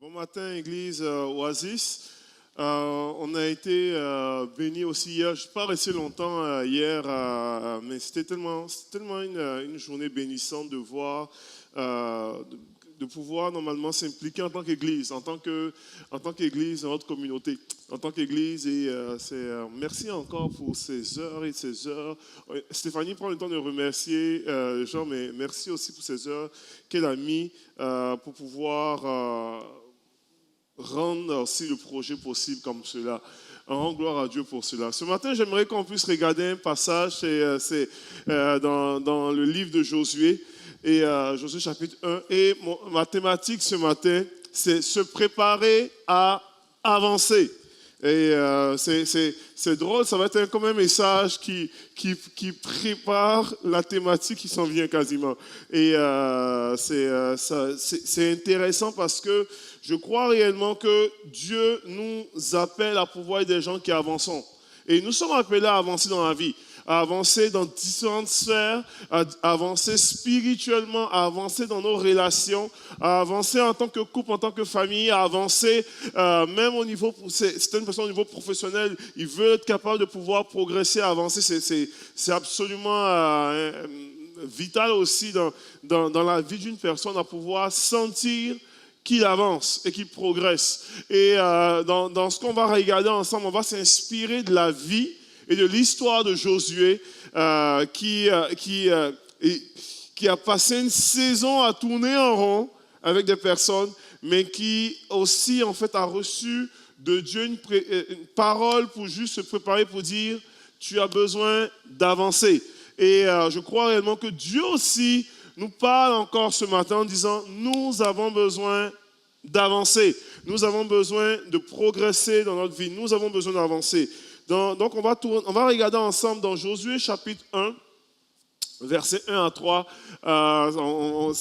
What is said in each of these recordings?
Bon matin, Église Oasis. On a été bénis aussi hier. Je ne suis pas resté longtemps hier, mais c'était tellement une journée bénissante de voir, de pouvoir normalement s'impliquer en tant qu'Église, en tant qu'Église dans notre communauté, en tant qu'Église. Et merci encore pour ces heures et ces heures. Stéphanie prend le temps de remercier Jean, mais merci aussi pour ces heures qu'elle a mis pour pouvoir rendre aussi le projet possible comme cela. On rend gloire à Dieu pour cela. Ce matin, j'aimerais qu'on puisse regarder un passage, c'est dans le livre de Josué, et Josué chapitre 1. Et ma thématique ce matin, c'est se préparer à avancer. Et c'est drôle, ça va être comme un message qui prépare la thématique qui s'en vient quasiment. Et c'est intéressant parce que je crois réellement que Dieu nous appelle à pouvoir être des gens qui avançons. Et nous sommes appelés à avancer dans la vie, à avancer dans différentes sphères, à avancer spirituellement, à avancer dans nos relations, à avancer en tant que couple, en tant que famille, à avancer même au niveau, certaines personnes au niveau professionnel, ils veulent être capables de pouvoir progresser, avancer. C'est absolument vital aussi dans la vie d'une personne à pouvoir sentir qu'il avance et qu'il progresse. Et dans ce qu'on va regarder ensemble, on va s'inspirer de la vie et de l'histoire de Josué qui a passé une saison à tourner en rond avec des personnes, mais qui aussi en fait a reçu de Dieu une parole pour juste se préparer pour dire tu as besoin d'avancer. Et je crois réellement que Dieu aussi nous parle encore ce matin en disant nous avons besoin d'avancer, nous avons besoin de progresser dans notre vie, nous avons besoin d'avancer. Donc on va regarder ensemble dans Josué chapitre 1, versets 1 à 3. Le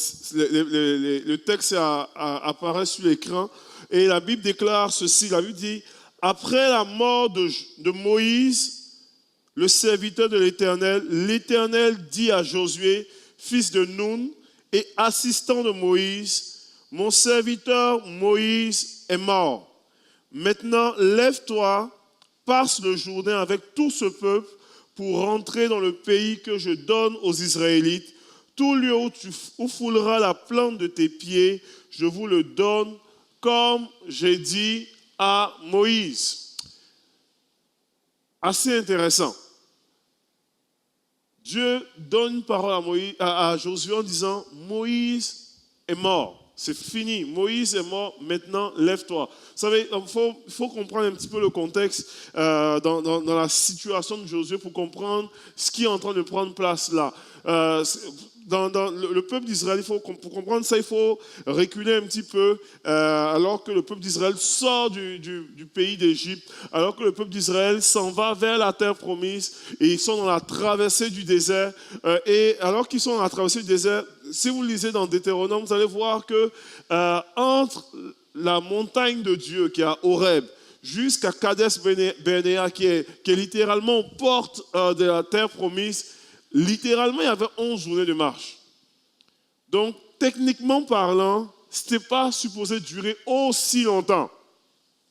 texte apparaît sur l'écran et la Bible déclare ceci. La Bible dit « Après la mort de Moïse, le serviteur de l'Éternel, l'Éternel dit à Josué, fils de Nun et assistant de Moïse, mon serviteur Moïse est mort. Maintenant, lève-toi, passe le Jourdain avec tout ce peuple pour rentrer dans le pays que je donne aux Israélites. Tout lieu où tu fouleras la plante de tes pieds, je vous le donne comme j'ai dit à Moïse. » Assez intéressant. Dieu donne une parole à Josué en disant « Moïse est mort. C'est fini. Moïse est mort. Maintenant, lève-toi. » Vous savez, il faut comprendre un petit peu le contexte dans la situation de Josué pour comprendre ce qui est en train de prendre place là. Dans le peuple d'Israël, pour comprendre ça, il faut reculer un petit peu, alors que le peuple d'Israël sort du pays d'Égypte, alors que le peuple d'Israël s'en va vers la terre promise, et ils sont dans la traversée du désert. Et alors qu'ils sont dans la traversée du désert, si vous lisez dans Deutéronome, vous allez voir que entre la montagne de Dieu qui est à Horeb, jusqu'à Kadesh Barnea, qui est littéralement aux portes de la terre promise, littéralement, il y avait 11 journées de marche. Donc, techniquement parlant, ce n'était pas supposé durer aussi longtemps.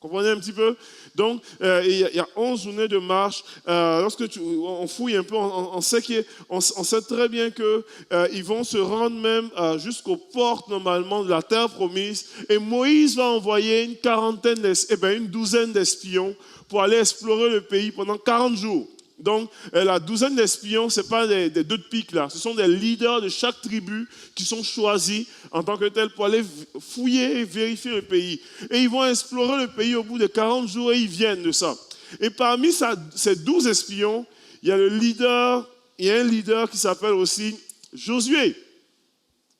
Vous comprenez un petit peu? Donc, il y a 11 journées de marche. Lorsque on fouille un peu, on sait très bien qu'ils vont se rendre même jusqu'aux portes, normalement, de la terre promise. Et Moïse va envoyer une douzaine d'espions pour aller explorer le pays pendant 40 jours. Donc, la douzaine d'espions, ce n'est pas des deux de pique là. Ce sont des leaders de chaque tribu qui sont choisis en tant que tels pour aller fouiller et vérifier le pays. Et ils vont explorer le pays au bout de 40 jours et ils viennent de ça. Et parmi ces 12 espions, il y a un leader qui s'appelle aussi Josué.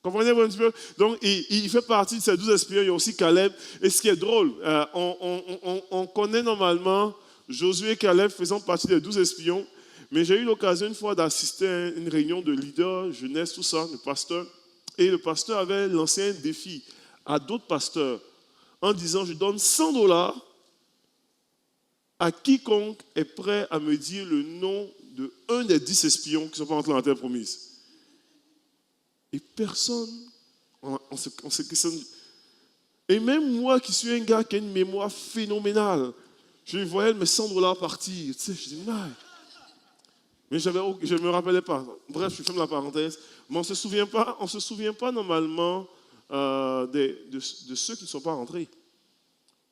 Comprenez un petit peu? Donc, il fait partie de ces 12 espions. Il y a aussi Caleb. Et ce qui est drôle, on connaît normalement Josué et Caleb faisant partie des 12 espions, mais j'ai eu l'occasion une fois d'assister à une réunion de leaders, jeunesse, tout ça, de pasteurs, et le pasteur avait lancé un défi à d'autres pasteurs en disant, je donne $100 à quiconque est prêt à me dire le nom de un des 10 espions qui ne sont pas entrés dans la terre promise. Et personne, on se questionne, Et même moi qui suis un gars qui a une mémoire phénoménale, je voyais mes $100 partir. Tu sais, je dis, mais je ne me rappelais pas. Bref, je ferme la parenthèse. Mais on ne se souvient pas normalement de ceux qui ne sont pas rentrés.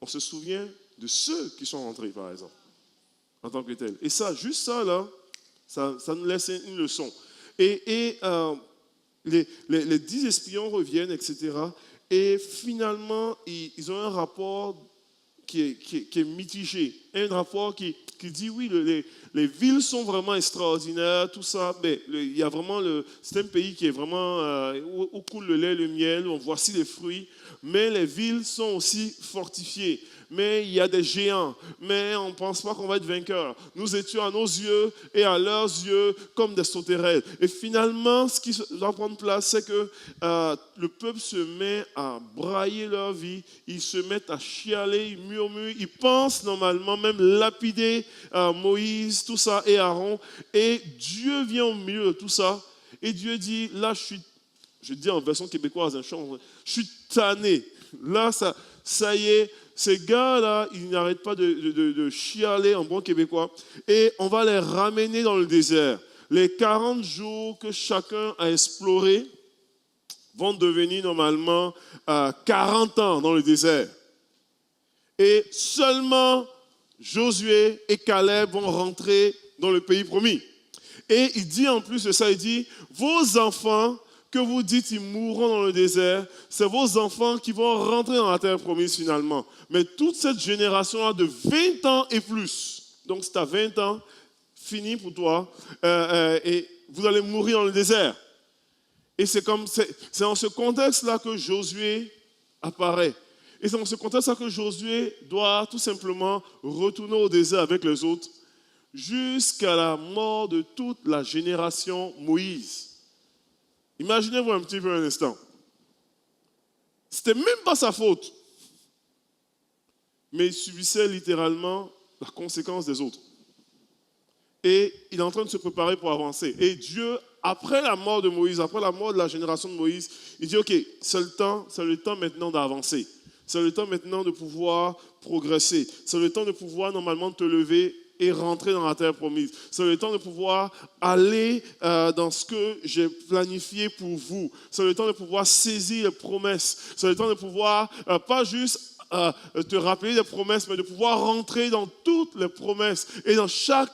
On se souvient de ceux qui sont rentrés, par exemple, en tant que tel. Et ça, juste ça, là, ça nous laisse une leçon. Et les 10 espions reviennent, etc. Et finalement, ils ont un rapport qui est mitigé. Un rapport qui dit, oui, les villes sont vraiment extraordinaires, tout ça, mais il y a vraiment c'est un pays qui est vraiment, où coule le lait, le miel, on voit les fruits, mais les villes sont aussi fortifiées. Mais il y a des géants, mais on ne pense pas qu'on va être vainqueur. Nous étions à nos yeux et à leurs yeux comme des sauterelles. Et finalement, ce qui va prendre place, c'est que le peuple se met à brailler leur vie, ils se mettent à chialer, ils murmurent, ils pensent normalement même lapider Moïse, tout ça, et Aaron. Et Dieu vient au milieu de tout ça, et Dieu dit, là je dis en version québécoise, je suis tanné. Là, ça y est, ces gars-là, ils n'arrêtent pas de chialer en bon québécois. Et on va les ramener dans le désert. Les 40 jours que chacun a exploré vont devenir normalement 40 ans dans le désert. Et seulement Josué et Caleb vont rentrer dans le pays promis. Et il dit en plus de ça, il dit, vos enfants que vous dites ils mourront dans le désert, c'est vos enfants qui vont rentrer dans la terre promise finalement. Mais toute cette génération-là de 20 ans et plus, donc si tu as 20 ans, fini pour toi, et vous allez mourir dans le désert. Et c'est dans ce contexte-là que Josué apparaît. Et c'est dans ce contexte-là que Josué doit tout simplement retourner au désert avec les autres jusqu'à la mort de toute la génération Moïse. Imaginez-vous un petit peu un instant. C'était même pas sa faute. Mais il subissait littéralement la conséquence des autres. Et il est en train de se préparer pour avancer. Et Dieu, après la mort de Moïse, après la mort de la génération de Moïse, il dit, OK, c'est le temps maintenant d'avancer. C'est le temps maintenant de pouvoir progresser. C'est le temps de pouvoir normalement te lever et rentrer dans la terre promise. C'est le temps de pouvoir aller dans ce que j'ai planifié pour vous. C'est le temps de pouvoir saisir les promesses. C'est le temps de pouvoir, pas juste te rappeler des promesses, mais de pouvoir rentrer dans toutes les promesses et dans chaque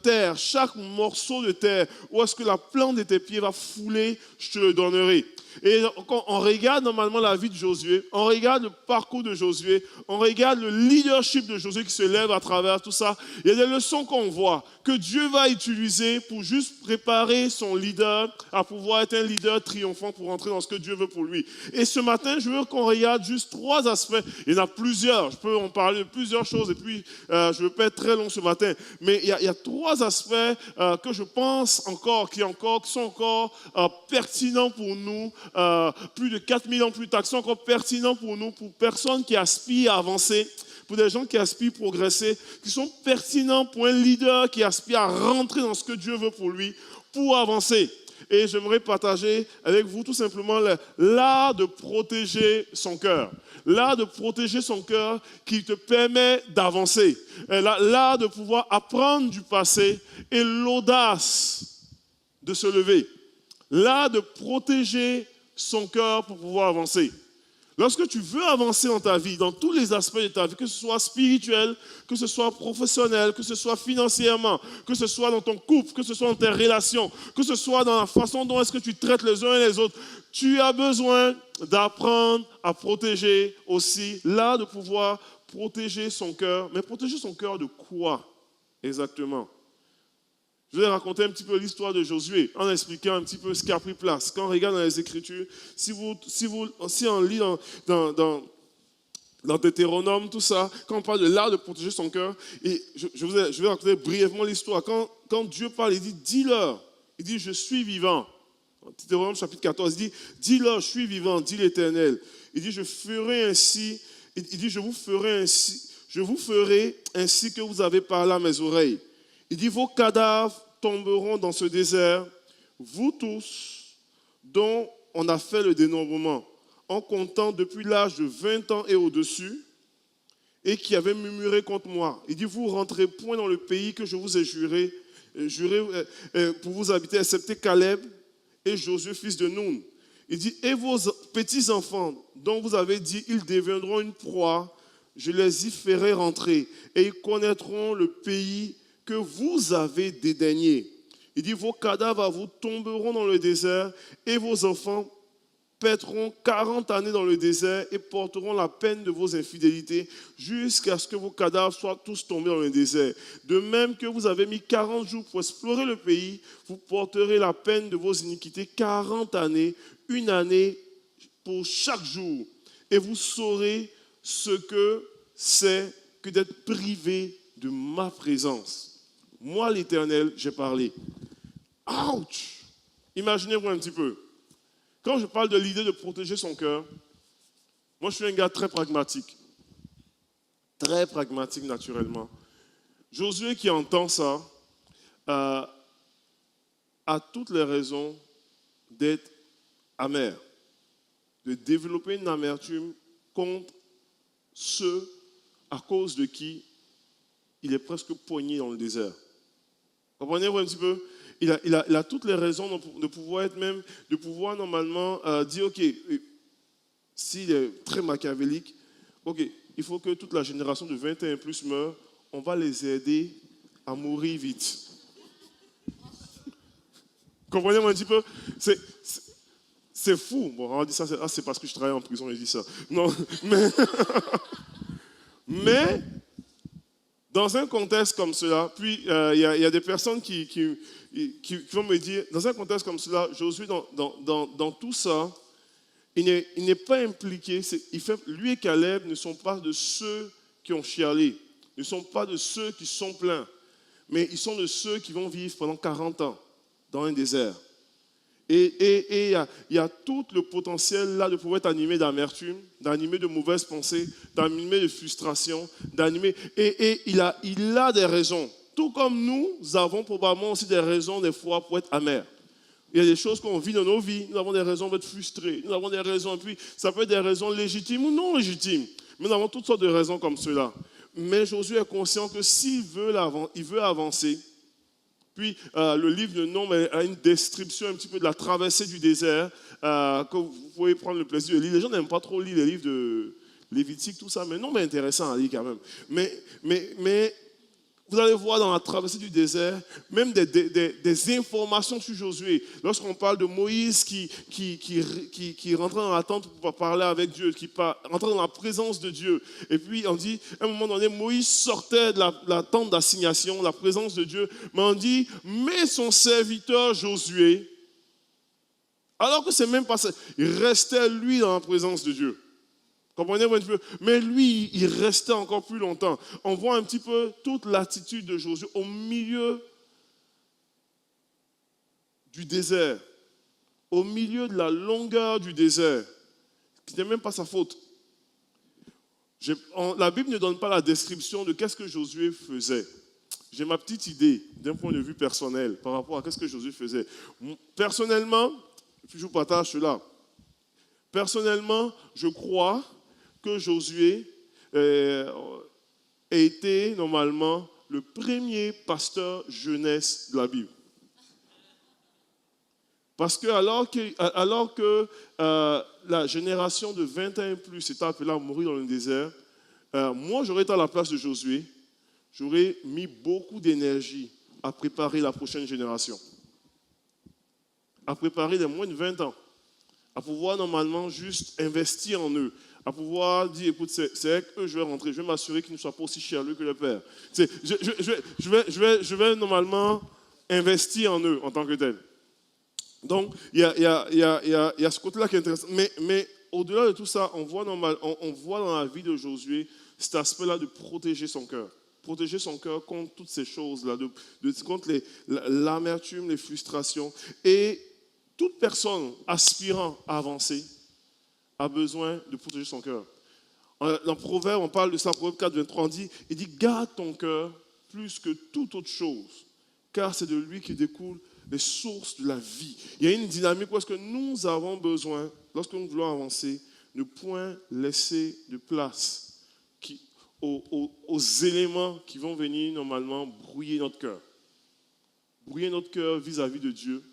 terre, chaque morceau de terre, où est-ce que la plante de tes pieds va fouler, je te le donnerai. Et quand on regarde normalement la vie de Josué, on regarde le parcours de Josué, on regarde le leadership de Josué qui se lève à travers tout ça, il y a des leçons qu'on voit que Dieu va utiliser pour juste préparer son leader à pouvoir être un leader triomphant pour rentrer dans ce que Dieu veut pour lui. Et ce matin, je veux qu'on regarde juste 3 aspects. Il y en a plusieurs, je peux en parler de plusieurs choses et puis je ne veux pas être très long ce matin, mais il y a 3 aspects que je pense encore, qui sont encore pertinents pour nous. Plus de 4000 ans plus tard, qui sont encore pertinents pour nous, pour personnes qui aspirent à avancer, pour des gens qui aspirent à progresser, qui sont pertinents pour un leader qui aspire à rentrer dans ce que Dieu veut pour lui, pour avancer. Et j'aimerais partager avec vous tout simplement l'art de protéger son cœur. L'art de protéger son cœur qui te permet d'avancer. L'art de pouvoir apprendre du passé et l'audace de se lever. L'art de protéger son cœur pour pouvoir avancer. Lorsque tu veux avancer dans ta vie, dans tous les aspects de ta vie, que ce soit spirituel, que ce soit professionnel, que ce soit financièrement, que ce soit dans ton couple, que ce soit dans tes relations, que ce soit dans la façon dont est-ce que tu traites les uns et les autres, tu as besoin d'apprendre à protéger aussi, là de pouvoir protéger son cœur. Mais protéger son cœur de quoi exactement? Je vais raconter un petit peu l'histoire de Josué en expliquant un petit peu ce qui a pris place. Quand on regarde dans les Écritures, si on lit dans Deutéronome, tout ça, quand on parle de l'art de protéger son cœur, et je vais raconter brièvement l'histoire. Quand Dieu parle, il dit, dis-leur, il dit, je suis vivant. Deutéronome chapitre 14, il dit, dis-leur, je suis vivant, dit l'Éternel. Il dit, je ferai ainsi, il dit, je vous ferai ainsi que vous avez parlé à mes oreilles. Il dit, vos cadavres tomberont dans ce désert, vous tous, dont on a fait le dénombrement. en comptant depuis l'âge de 20 ans et au-dessus, et qui avaient murmuré contre moi. Il dit, vous rentrez point dans le pays que je vous ai juré pour vous habiter, excepté Caleb et Josué, fils de Nun. Il dit, et vos petits-enfants, dont vous avez dit, ils deviendront une proie, je les y ferai rentrer, et ils connaîtront le pays que vous avez dédaigné. Il dit, vos cadavres vous tomberont dans le désert, et vos enfants paîtront 40 années dans le désert et porteront la peine de vos infidélités jusqu'à ce que vos cadavres soient tous tombés dans le désert. De même que vous avez mis 40 jours pour explorer le pays, vous porterez la peine de vos iniquités 40 années, une année pour chaque jour. Et vous saurez ce que c'est que d'être privé de ma présence. Moi, l'Éternel, j'ai parlé. Ouch! Imaginez-vous un petit peu. Quand je parle de l'idée de protéger son cœur, moi je suis un gars très pragmatique naturellement. Josué qui entend ça a toutes les raisons d'être amer, de développer une amertume contre ceux à cause de qui il est presque poigné dans le désert. Comprenez-vous un petit peu? Il a toutes les raisons de pouvoir être même, de pouvoir normalement dire, ok, s'il est très machiavélique, ok, il faut que toute la génération de 21 plus meure, on va les aider à mourir vite. Comprenez-vous un petit peu? C'est fou. Bon, on dit ça, c'est parce que je travaille en prison, je dis ça. Non, mais dans un contexte comme cela, puis il y a des personnes qui vont me dire, dans un contexte comme cela, Josué, dans tout ça, il n'est pas impliqué. Lui et Caleb ne sont pas de ceux qui ont chialé, ne sont pas de ceux qui sont pleins, mais ils sont de ceux qui vont vivre pendant 40 ans dans un désert. Et il y a tout le potentiel là de pouvoir être animé d'amertume, d'animer de mauvaises pensées, d'animer de frustration, d'animer. Et il a des raisons. Tout comme nous avons probablement aussi des raisons des fois pour être amers. Il y a des choses qu'on vit dans nos vies, nous avons des raisons pour être frustrés, nous avons des raisons, et puis ça peut être des raisons légitimes ou non légitimes. Mais nous avons toutes sortes de raisons comme cela. Mais Josué est conscient que s'il veut avancer, puis le livre de Nombres a une description un petit peu de la traversée du désert que vous pouvez prendre le plaisir de lire. Les gens n'aiment pas trop lire les livres de Lévitique, tout ça, mais non, mais intéressant à lire quand même. Mais vous allez voir dans la traversée du désert, même des informations sur Josué. Lorsqu'on parle de Moïse qui rentrait dans la tente pour parler avec Dieu, qui rentrait dans la présence de Dieu. Et puis on dit, à un moment donné, Moïse sortait de la tente d'assignation, la présence de Dieu. Mais on dit, mais son serviteur Josué, alors que c'est même pas ça, il restait lui dans la présence de Dieu. Comprenez-vous un petit peu? Mais lui, il restait encore plus longtemps. On voit un petit peu toute l'attitude de Josué au milieu du désert, au milieu de la longueur du désert, qui n'est même pas sa faute. La Bible ne donne pas la description de qu'est-ce que Josué faisait. J'ai ma petite idée d'un point de vue personnel par rapport à qu'est-ce que Josué faisait. Personnellement, je vous partage cela. Personnellement, je crois que Josué a été normalement le premier pasteur jeunesse de la Bible. Parce que alors que la génération de 21 plus était appelée à mourir dans le désert, moi j'aurais été à la place de Josué, j'aurais mis beaucoup d'énergie à préparer la prochaine génération. À préparer les moins de 20 ans. À pouvoir normalement juste investir en eux. À pouvoir dire, écoute, c'est avec eux que je vais rentrer, je vais m'assurer qu'ils ne soient pas aussi chers que le Père. Je vais normalement investir en eux en tant que tel. Donc, il y a ce côté-là qui est intéressant. Mais au-delà de tout ça, on voit dans la vie de Josué cet aspect-là de protéger son cœur. Protéger son cœur contre toutes ces choses-là, contre l'amertume, les frustrations. Et toute personne aspirant à avancer a besoin de protéger son cœur. Dans Proverbe, on parle de ça, Proverbe 4, 23, il dit, garde ton cœur plus que toute autre chose, car c'est de lui qui découlent les sources de la vie. Il y a une dynamique où est-ce que nous avons besoin, lorsque nous voulons avancer, ne point laisser de place aux éléments qui vont venir normalement brouiller notre cœur. Brouiller notre cœur vis-à-vis de Dieu,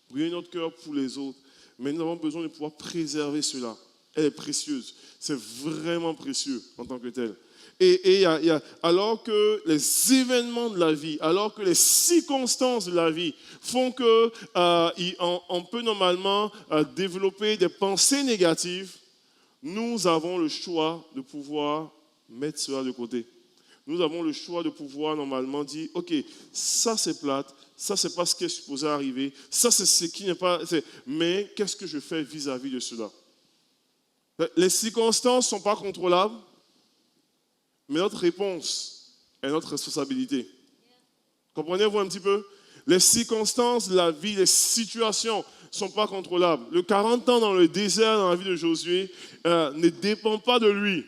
brouiller notre cœur pour les autres. Mais nous avons besoin de pouvoir préserver cela. Elle est précieuse. C'est vraiment précieux en tant que tel. Alors que les événements de la vie, alors que les circonstances de la vie font qu'on peut normalement développer des pensées négatives, nous avons le choix de pouvoir mettre cela de côté. Nous avons le choix de pouvoir normalement dire, ok, ça c'est plate, ça c'est pas ce qui est supposé arriver, ça c'est ce qui n'est pas... Mais qu'est-ce que je fais vis-à-vis de cela? Les circonstances ne sont pas contrôlables, mais notre réponse est notre responsabilité. Comprenez-vous un petit peu? Les circonstances de la vie, les situations ne sont pas contrôlables. Le 40 ans dans le désert, dans la vie de Josué, ne dépend pas de lui.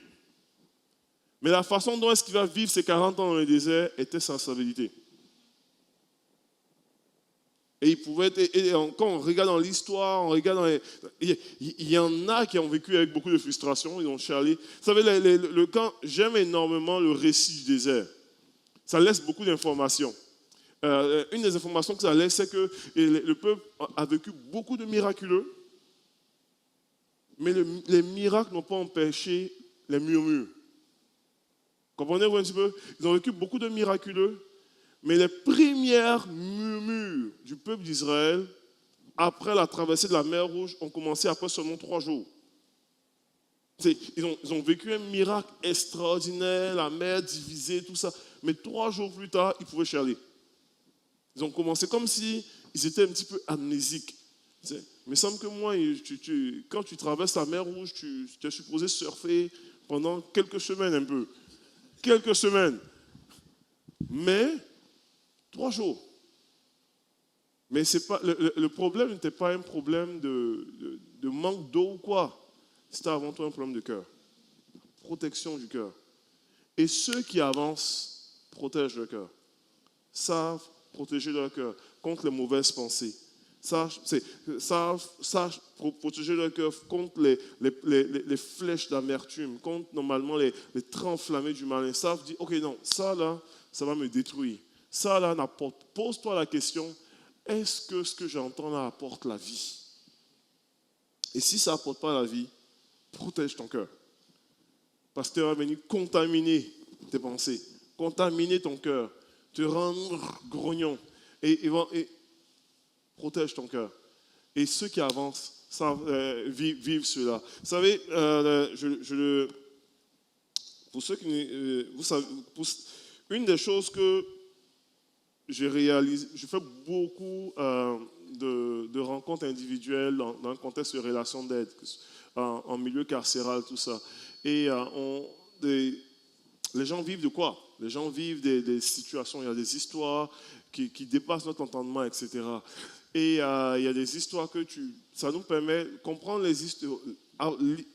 Mais la façon dont est-ce qu'il va vivre ces 40 ans dans le désert était sa responsabilité. Et il pouvait être, et quand on regarde dans l'histoire, on regarde il y en a qui ont vécu avec beaucoup de frustration, ils ont chialé. Vous savez, j'aime énormément le récit du désert. Ça laisse beaucoup d'informations. Une des informations que ça laisse, c'est que le peuple a vécu beaucoup de miraculeux, mais les miracles n'ont pas empêché les murmures. Comprenez-vous un petit peu? Ils ont vécu beaucoup de miraculeux, mais les premières murmures du peuple d'Israël, après la traversée de la mer Rouge, ont commencé après seulement 3 jours. Ils ont vécu un miracle extraordinaire, la mer divisée, tout ça. Mais 3 jours plus tard, ils pouvaient chialer. Ils ont commencé comme s'ils étaient un petit peu amnésiques. Mais il me semble que moi, quand tu traverses la mer Rouge, tu es supposé surfer pendant quelques semaines un peu. Quelques semaines. Mais 3 jours. Mais c'est pas, le problème n'était pas un problème de manque d'eau ou quoi. C'était avant tout un problème de cœur. Protection du cœur. Et ceux qui avancent protègent leur cœur. Savent protéger leur cœur contre les mauvaises pensées. Savent protéger leur cœur contre les flèches d'amertume, contre normalement les traits enflammés du malin. Savent dire, ok, non, ça là, ça va me détruire. Ça là n'apporte. Pose-toi la question, est-ce que ce que j'entends là apporte la vie? Et si ça n'apporte pas la vie, protège ton cœur. Parce que tu vas venir contaminer tes pensées, contaminer ton cœur, te rendre grognon. Et protège ton cœur. Et ceux qui avancent vivent cela. Vous savez, pour ceux qui vous savez, une des choses que j'ai réalisé, je fais beaucoup de rencontres individuelles dans un contexte de relations d'aide, en milieu carcéral, tout ça. Et les gens vivent de quoi? Les gens vivent des situations, il y a des histoires qui dépassent notre entendement, etc. Et il y a des histoires ça nous permet de comprendre les histoires.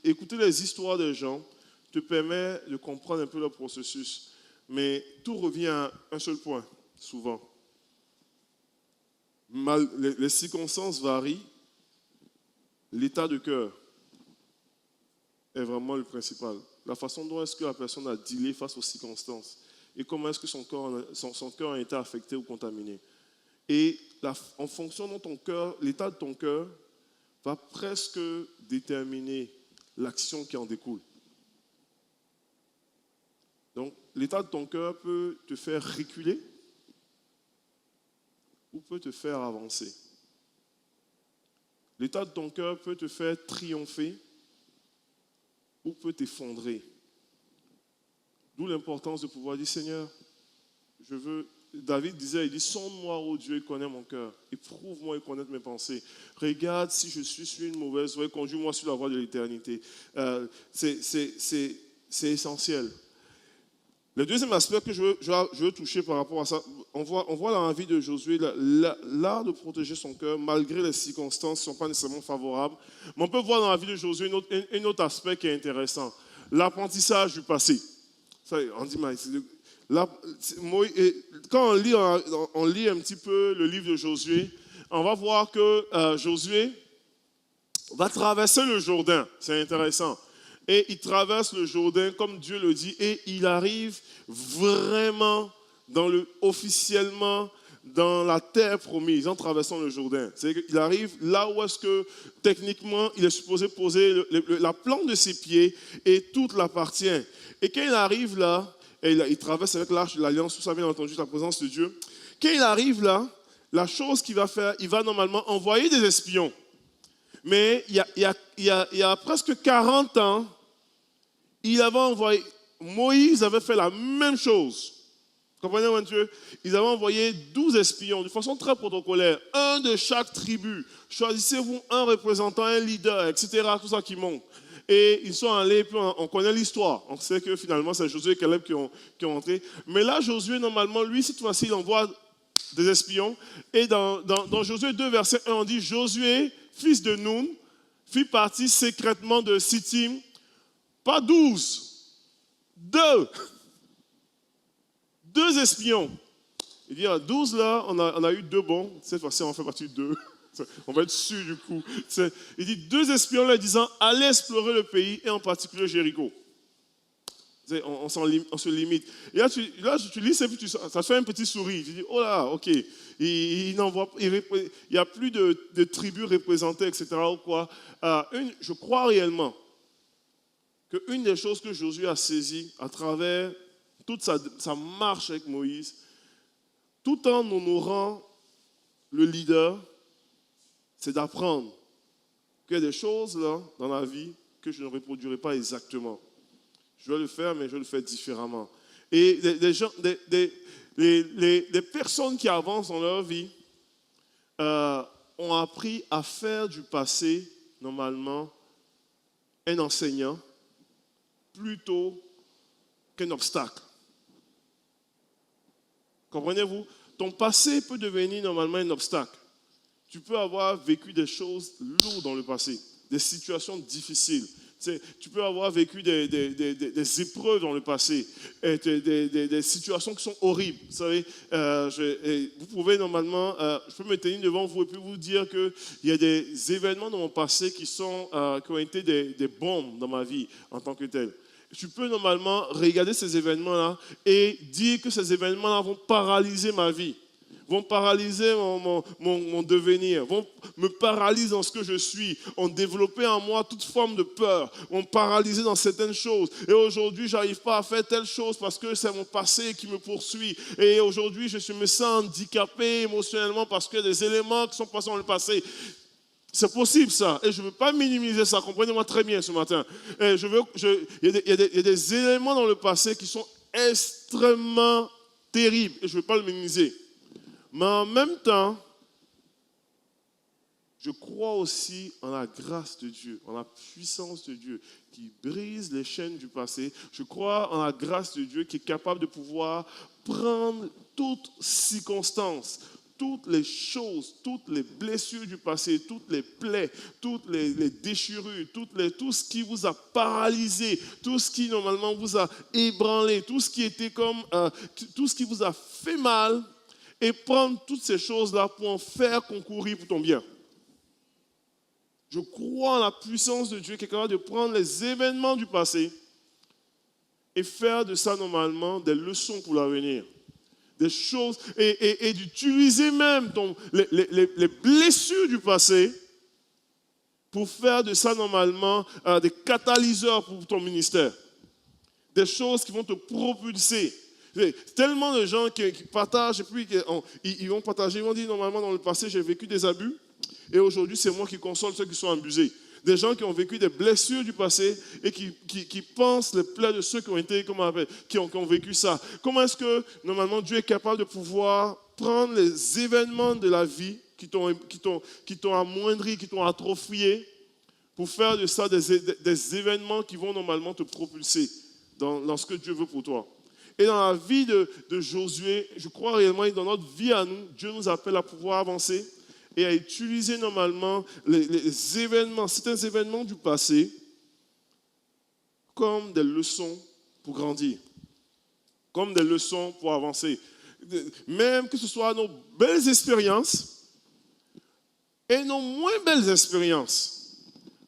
Écouter les histoires des gens te permet de comprendre un peu leur processus. Mais tout revient à un seul point, souvent. Les circonstances varient, l'état de cœur est vraiment le principal. La façon dont est-ce que la personne a dealé face aux circonstances et comment est-ce que son cœur a été affecté ou contaminé. Et en fonction de ton cœur, l'état de ton cœur va presque déterminer l'action qui en découle. Donc, l'état de ton cœur peut te faire reculer ou peut te faire avancer. L'état de ton cœur peut te faire triompher ou peut t'effondrer. D'où l'importance de pouvoir dire, Seigneur, je veux... David disait, il dit, sonde-moi, ô Dieu, et connais mon cœur. Éprouve-moi et connaître mes pensées. Regarde si je suis sur une mauvaise voie, conduis-moi sur la voie de l'éternité. C'est essentiel. Le deuxième aspect que je veux toucher par rapport à ça, on voit dans la vie de Josué l'art de protéger son cœur malgré les circonstances qui ne sont pas nécessairement favorables. Mais on peut voir dans la vie de Josué un autre aspect qui est intéressant. L'apprentissage du passé. Ça, on dit, quand on lit un petit peu le livre de Josué, on va voir que Josué va traverser le Jourdain. C'est intéressant. et il traverse le Jourdain comme Dieu le dit et il arrive vraiment officiellement dans la terre promise en traversant le Jourdain. C'est-à-dire qu'il arrive là où est-ce que techniquement il est supposé poser la plante de ses pieds et tout l'appartient. Et quand il arrive là, et il traverse avec l'arche de l'Alliance, tout ça bien entendu la présence de Dieu. Quand il arrive là, la chose qu'il va faire, il va normalement envoyer des espions. Mais il y a presque 40 ans, Moïse avait fait la même chose. Comprenez, mon Dieu? Ils avaient envoyé 12 espions de façon très protocolaire, un de chaque tribu. Choisissez-vous un représentant, un leader, etc. Tout ça qui monte. Et ils sont allés, puis on connaît l'histoire. On sait que finalement, c'est Josué et Caleb qui ont entré. Mais là, Josué, normalement, lui, cette fois-ci, il envoie des espions. Et dans Josué 2, verset 1, on dit, Josué, fils de Nun, fit partie secrètement de Sittim, pas 12, 2. 2 espions. Il dit, à 12 là, on a eu 2 bons. Cette fois-ci, on fait partie de 2. On va être sûr du coup. Il dit 2 espions là disant, allez explorer le pays et en particulier Jéricho. On se limite. Et là, tu lis, ça fait un petit sourire. Tu dis, oh là, ok. Il n'y a plus de tribus représentées, etc. Ou quoi. Je crois réellement qu'une des choses que Josué a saisies à travers toute sa marche avec Moïse, tout en honorant le leader, c'est d'apprendre qu'il y a des choses là dans la vie que je ne reproduirai pas exactement. Je vais le faire, mais je vais le faire différemment. Et les personnes qui avancent dans leur vie ont appris à faire du passé, normalement, un enseignant plutôt qu'un obstacle. Comprenez-vous? Ton passé peut devenir normalement un obstacle. Tu peux avoir vécu des choses lourdes dans le passé, des situations difficiles. Tu peux avoir vécu des épreuves dans le passé, des situations qui sont horribles. Vous savez, vous pouvez normalement, je peux me tenir devant vous et puis vous dire qu'il y a des événements dans mon passé qui ont été des bombes dans ma vie en tant que tel. Tu peux normalement regarder ces événements-là et dire que ces événements-là vont paralyser ma vie, vont paralyser mon devenir, vont me paralyser dans ce que je suis, ont développé en moi toute forme de peur, vont paralyser dans certaines choses. Et aujourd'hui, je n'arrive pas à faire telle chose parce que c'est mon passé qui me poursuit. Et aujourd'hui, je me sens handicapé émotionnellement parce qu'il y a des éléments qui sont passés dans le passé. C'est possible ça, et je ne veux pas minimiser ça, comprenez-moi très bien ce matin. Il y a des éléments dans le passé qui sont extrêmement terribles, et je ne veux pas le minimiser. Mais en même temps, je crois aussi en la grâce de Dieu, en la puissance de Dieu qui brise les chaînes du passé. Je crois en la grâce de Dieu qui est capable de pouvoir prendre toutes circonstances, toutes les choses, toutes les blessures du passé, toutes les plaies, toutes les déchirures, tout ce qui vous a paralysé, tout ce qui normalement vous a ébranlé, tout ce qui était tout ce qui vous a fait mal, et prendre toutes ces choses-là pour en faire concourir pour ton bien. Je crois en la puissance de Dieu qui est capable de prendre les événements du passé et faire de ça normalement des leçons pour l'avenir. Des choses, et d'utiliser même les blessures du passé pour faire de ça normalement des catalyseurs pour ton ministère. Des choses qui vont te propulser. Tellement de gens qui partagent, et puis ils vont partager, ils vont dire normalement dans le passé j'ai vécu des abus, et aujourd'hui c'est moi qui console ceux qui sont abusés. Des gens qui ont vécu des blessures du passé et qui pensent les plaies de ceux qui ont vécu ça. Comment est-ce que, normalement, Dieu est capable de pouvoir prendre les événements de la vie qui t'ont amoindri, qui t'ont atrophié, pour faire de ça des événements qui vont normalement te propulser dans ce que Dieu veut pour toi. Et dans la vie de Josué, je crois réellement, et dans notre vie à nous, Dieu nous appelle à pouvoir avancer et à utiliser normalement les événements, certains événements du passé comme des leçons pour grandir, comme des leçons pour avancer. Même que ce soit nos belles expériences et nos moins belles expériences.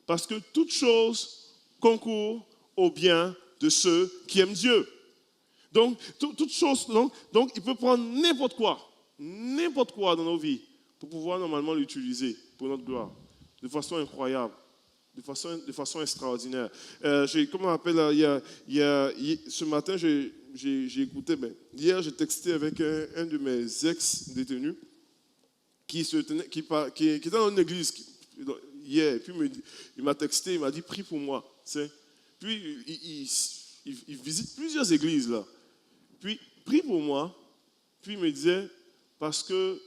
Parce que toute chose concourt au bien de ceux qui aiment Dieu. Donc, toute chose, donc, il peut prendre n'importe quoi dans nos vies, pour pouvoir normalement l'utiliser pour notre gloire, de façon incroyable, de façon extraordinaire. Comment on appelle, ce matin, j'ai écouté, hier j'ai texté avec un de mes ex-détenus qui était dans une église hier, et puis il m'a texté, il m'a dit, prie pour moi. Puis il visite plusieurs églises là. Puis, prie pour moi. Puis il me disait, parce que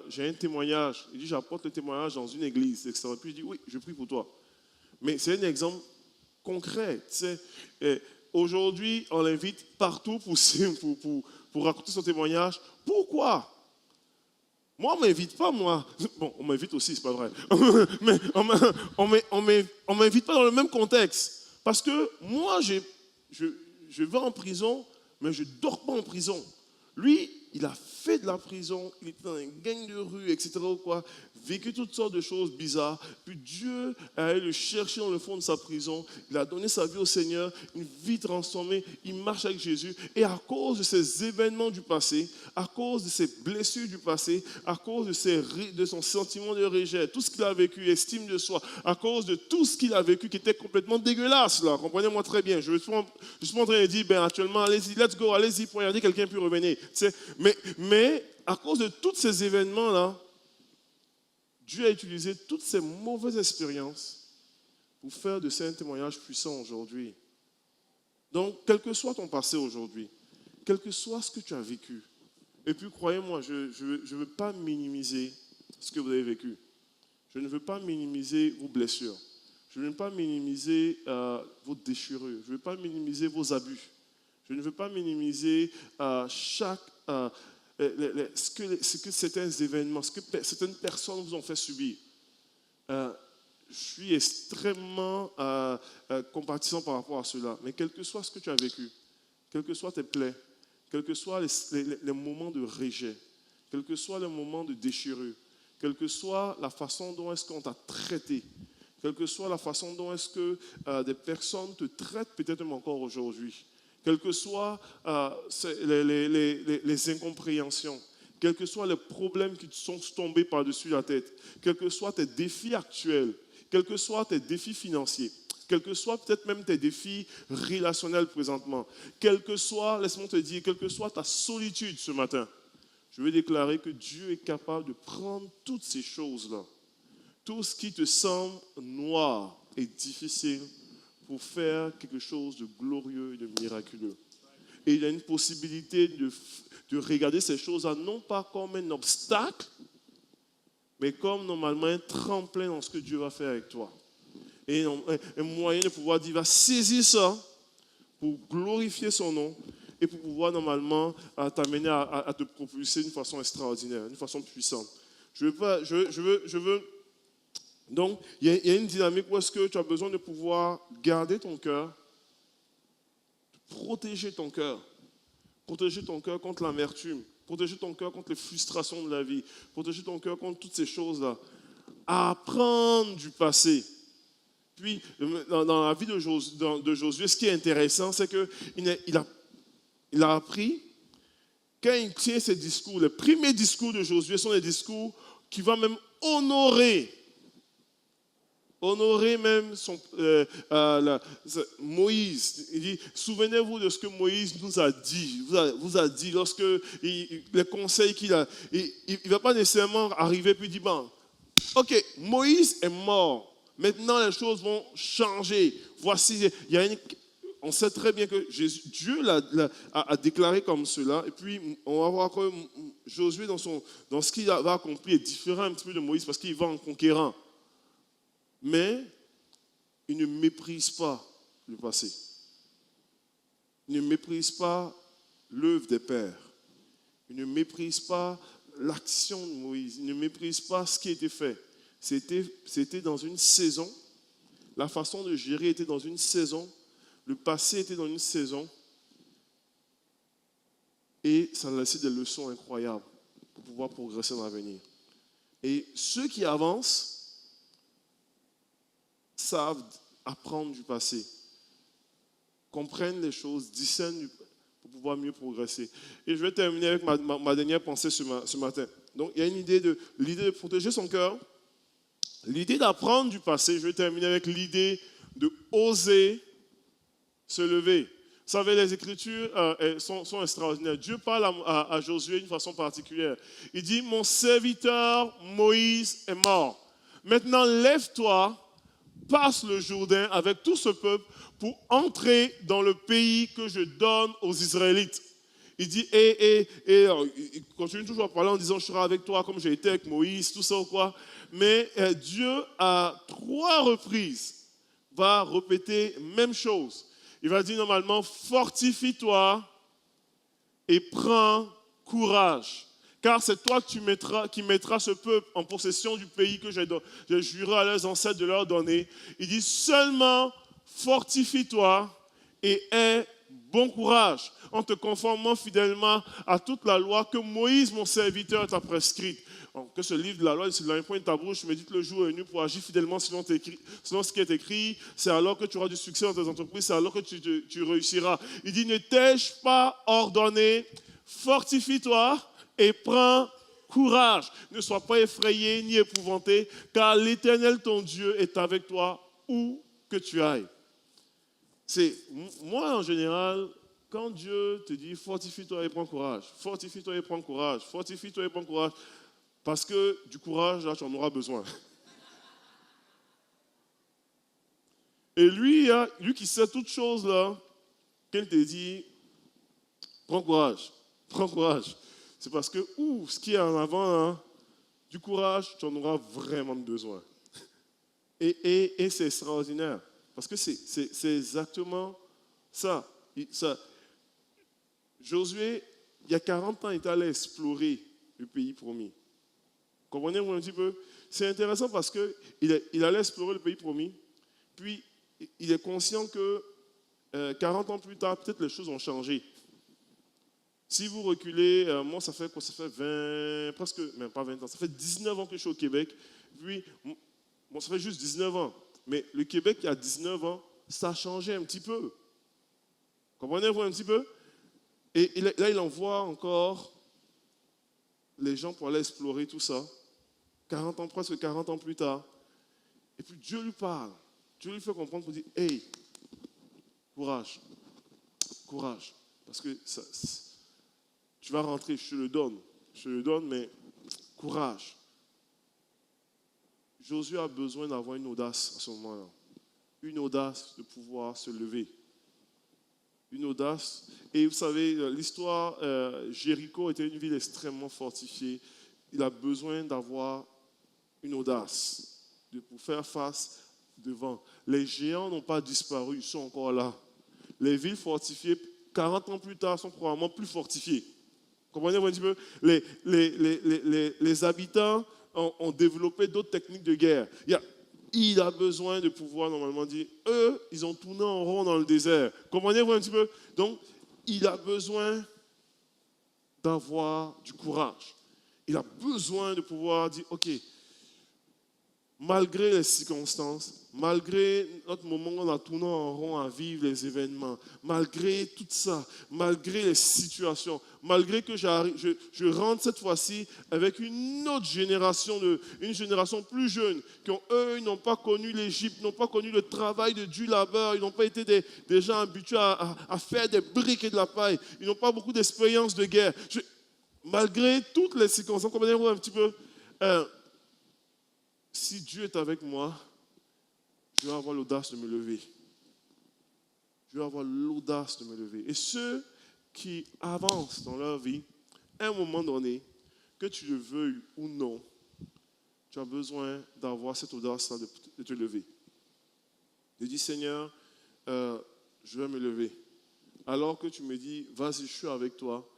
j'ai un témoignage. Il dit, j'apporte le témoignage dans une église, etc. Puis je dis, oui, je prie pour toi. Mais c'est un exemple concret. Aujourd'hui, on l'invite partout pour raconter son témoignage. Pourquoi? Moi, on ne m'invite pas, moi. Bon, on m'invite aussi, c'est pas vrai. Mais on ne m'invite pas dans le même contexte. Parce que moi, je vais en prison, mais je ne dors pas en prison. Lui, il a fait de la prison, il était dans un gang de rue, etc. Vécu toutes sortes de choses bizarres. Puis Dieu a allé le chercher dans le fond de sa prison. Il a donné sa vie au Seigneur, une vie transformée. Il marche avec Jésus. Et à cause de ces événements du passé, à cause de ces blessures du passé, à cause de son sentiment de rejet, tout ce qu'il a vécu, estime de soi, à cause de tout ce qu'il a vécu qui était complètement dégueulasse, là. Comprenez-moi très bien. Je suis en train de dire, actuellement, allez-y, let's go, allez-y, poignardez, quelqu'un peut revenir. Mais à cause de tous ces événements-là, Dieu a utilisé toutes ces mauvaises expériences pour faire de ces témoignages puissants aujourd'hui. Donc, quel que soit ton passé aujourd'hui, quel que soit ce que tu as vécu, et puis croyez-moi, je ne veux pas minimiser ce que vous avez vécu. Je ne veux pas minimiser vos blessures. Je ne veux pas minimiser vos déchirures. Je ne veux pas minimiser vos abus. Je ne veux pas minimiser ce que certains événements, ce que certaines personnes vous ont fait subir. Je suis extrêmement compatissant par rapport à cela. Mais quel que soit ce que tu as vécu, quelles que soient tes plaies, quels que soient les moments de rejet, quels que soient les moments de déchirure, quelle que soit la façon dont est-ce qu'on t'a traité, quelle que soit la façon dont est-ce que des personnes te traitent peut-être même encore aujourd'hui, quelles que soient les incompréhensions, quels que soient les problèmes qui te sont tombés par-dessus la tête, quels que soient tes défis actuels, quels que soient tes défis financiers, quels que soient peut-être même tes défis relationnels présentement, quel que soit, laisse-moi te dire, quelle que soit ta solitude ce matin, je veux déclarer que Dieu est capable de prendre toutes ces choses-là, tout ce qui te semble noir et difficile, pour faire quelque chose de glorieux et de miraculeux. Et il y a une possibilité de regarder ces choses-là, non pas comme un obstacle, mais comme normalement un tremplin dans ce que Dieu va faire avec toi. Et un moyen de pouvoir dire, va saisir ça pour glorifier son nom et pour pouvoir normalement t'amener à te propulser d'une façon extraordinaire, d'une façon puissante. Donc, il y a une dynamique où est-ce que tu as besoin de pouvoir garder ton cœur, protéger ton cœur contre l'amertume, protéger ton cœur contre les frustrations de la vie, protéger ton cœur contre toutes ces choses-là. Apprendre du passé. Puis, dans la vie de Josué, ce qui est intéressant, c'est qu'il a appris, quand il tient ses discours, les premiers discours de Josué sont des discours qui vont même honorer même Moïse. Il dit, souvenez-vous de ce que Moïse nous a dit, vous a dit lorsque les conseils qu'il a. Il ne va pas nécessairement arriver puis dire, bon, ok, Moïse est mort. Maintenant, les choses vont changer. Voici, on sait très bien que Dieu a déclaré comme cela. Et puis, on va voir que Josué, dans ce qu'il va accomplir, est différent un petit peu de Moïse parce qu'il va en conquérant. Mais il ne méprise pas le passé. Il ne méprise pas l'œuvre des pères. Il ne méprise pas l'action de Moïse. Il ne méprise pas ce qui a été fait. C'était dans une saison. La façon de gérer était dans une saison. Le passé était dans une saison. Et ça a laissé des leçons incroyables pour pouvoir progresser dans l'avenir. Et ceux qui avancent savent apprendre du passé, comprennent les choses, discernent pour pouvoir mieux progresser. Et je vais terminer avec ma dernière pensée ce matin. Donc, il y a l'idée de protéger son cœur, l'idée d'apprendre du passé. Je vais terminer avec l'idée de oser se lever. Vous savez, les Écritures sont extraordinaires. Dieu parle à Josué d'une façon particulière. Il dit, mon serviteur Moïse est mort. Maintenant, lève-toi, passe le Jourdain avec tout ce peuple pour entrer dans le pays que je donne aux Israélites. Il dit, il continue toujours à parler en disant, je serai avec toi comme j'ai été avec Moïse, tout ça ou quoi. Mais Dieu, à 3 reprises, va répéter même chose. Il va dire normalement, fortifie-toi et prends courage. Car c'est toi qui mettras ce peuple en possession du pays que j'ai juré à leurs ancêtres de leur donner. Il dit seulement fortifie-toi et aie bon courage en te conformant fidèlement à toute la loi que Moïse, mon serviteur, t'a prescrite. Que ce livre de la loi, c'est dans les points de ta bouche, médite le jour et la nuit pour agir fidèlement selon ce qui est écrit. C'est alors que tu auras du succès dans tes entreprises, c'est alors que tu réussiras. Il dit, ne t'ai-je pas ordonné, fortifie-toi et prends courage. Ne sois pas effrayé ni épouvanté, car l'Éternel, ton Dieu, est avec toi où que tu ailles. Moi, en général, quand Dieu te dit fortifie-toi et prends courage, fortifie-toi et prends courage, fortifie-toi et prends courage, parce que du courage, là, tu en auras besoin. Et lui qui sait toutes choses, là, quand il te dit prends courage, c'est parce que, ce qui est en avant, là, du courage, tu en auras vraiment besoin. Et c'est extraordinaire, parce que c'est exactement ça. Josué, il y a 40 ans, il est allé explorer le pays promis. Comprenez-vous un petit peu? C'est intéressant parce qu'il allait explorer le pays promis, puis il est conscient que 40 ans plus tard, peut-être les choses ont changé. Si vous reculez, moi ça fait 20, presque, même pas 20 ans, ça fait 19 ans que je suis au Québec, puis ça fait juste 19 ans. Mais le Québec, il y a 19 ans, ça a changé un petit peu. Comprenez-vous un petit peu? Et là, il envoie encore les gens pour aller explorer tout ça. Presque 40 ans plus tard. Et puis Dieu lui parle. Dieu lui fait comprendre pour dire, hey, courage. Parce que tu vas rentrer, je te le donne, mais courage. Josué a besoin d'avoir une audace à ce moment-là. Une audace de pouvoir se lever. Une audace. Et vous savez, l'histoire, Jéricho était une ville extrêmement fortifiée. Il a besoin d'avoir une audace pour faire face devant. Les géants n'ont pas disparu, ils sont encore là. Les villes fortifiées, 40 ans plus tard, sont probablement plus fortifiées. Comprenez-vous un petit peu? Les habitants ont développé d'autres techniques de guerre. Il a besoin de pouvoir normalement dire, eux, ils ont tourné en rond dans le désert. Comprenez-vous un petit peu? Donc, il a besoin d'avoir du courage. Il a besoin de pouvoir dire, ok, malgré les circonstances, malgré notre moment où on a tourné en rond à vivre les événements, malgré tout ça, malgré les situations, malgré que je rentre cette fois-ci avec une autre génération, une génération plus jeune, eux, ils n'ont pas connu l'Égypte, n'ont pas connu le travail de du labeur, ils n'ont pas été des gens habitués à faire des briques et de la paille, ils n'ont pas beaucoup d'expérience de guerre. Malgré toutes les circonstances, comprenez-vous un petit peu, si Dieu est avec moi, je vais avoir l'audace de me lever. Je vais avoir l'audace de me lever. Et ceux qui avancent dans leur vie, à un moment donné, que tu le veuilles ou non, tu as besoin d'avoir cette audace-là de te lever. De dire, Seigneur, je vais me lever. Alors que tu me dis, vas-y, je suis avec toi,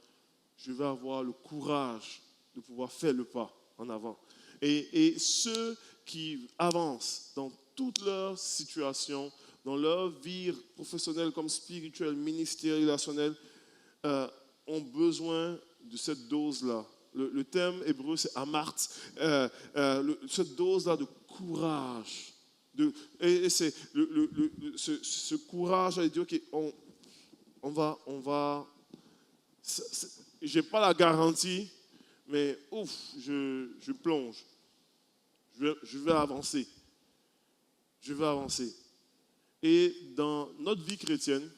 je vais avoir le courage de pouvoir faire le pas en avant. Et ceux qui avancent dans toutes leurs situations, dans leur vie professionnelle comme spirituelle, ministérielle, relationnelle, ont besoin de cette dose-là. Le terme hébreu, c'est amart. Cette dose-là de courage Et c'est ce courage à dire, OK, on va. Je n'ai pas la garantie, mais ouf, je plonge. Je vais avancer. Je vais avancer. Et dans notre vie chrétienne,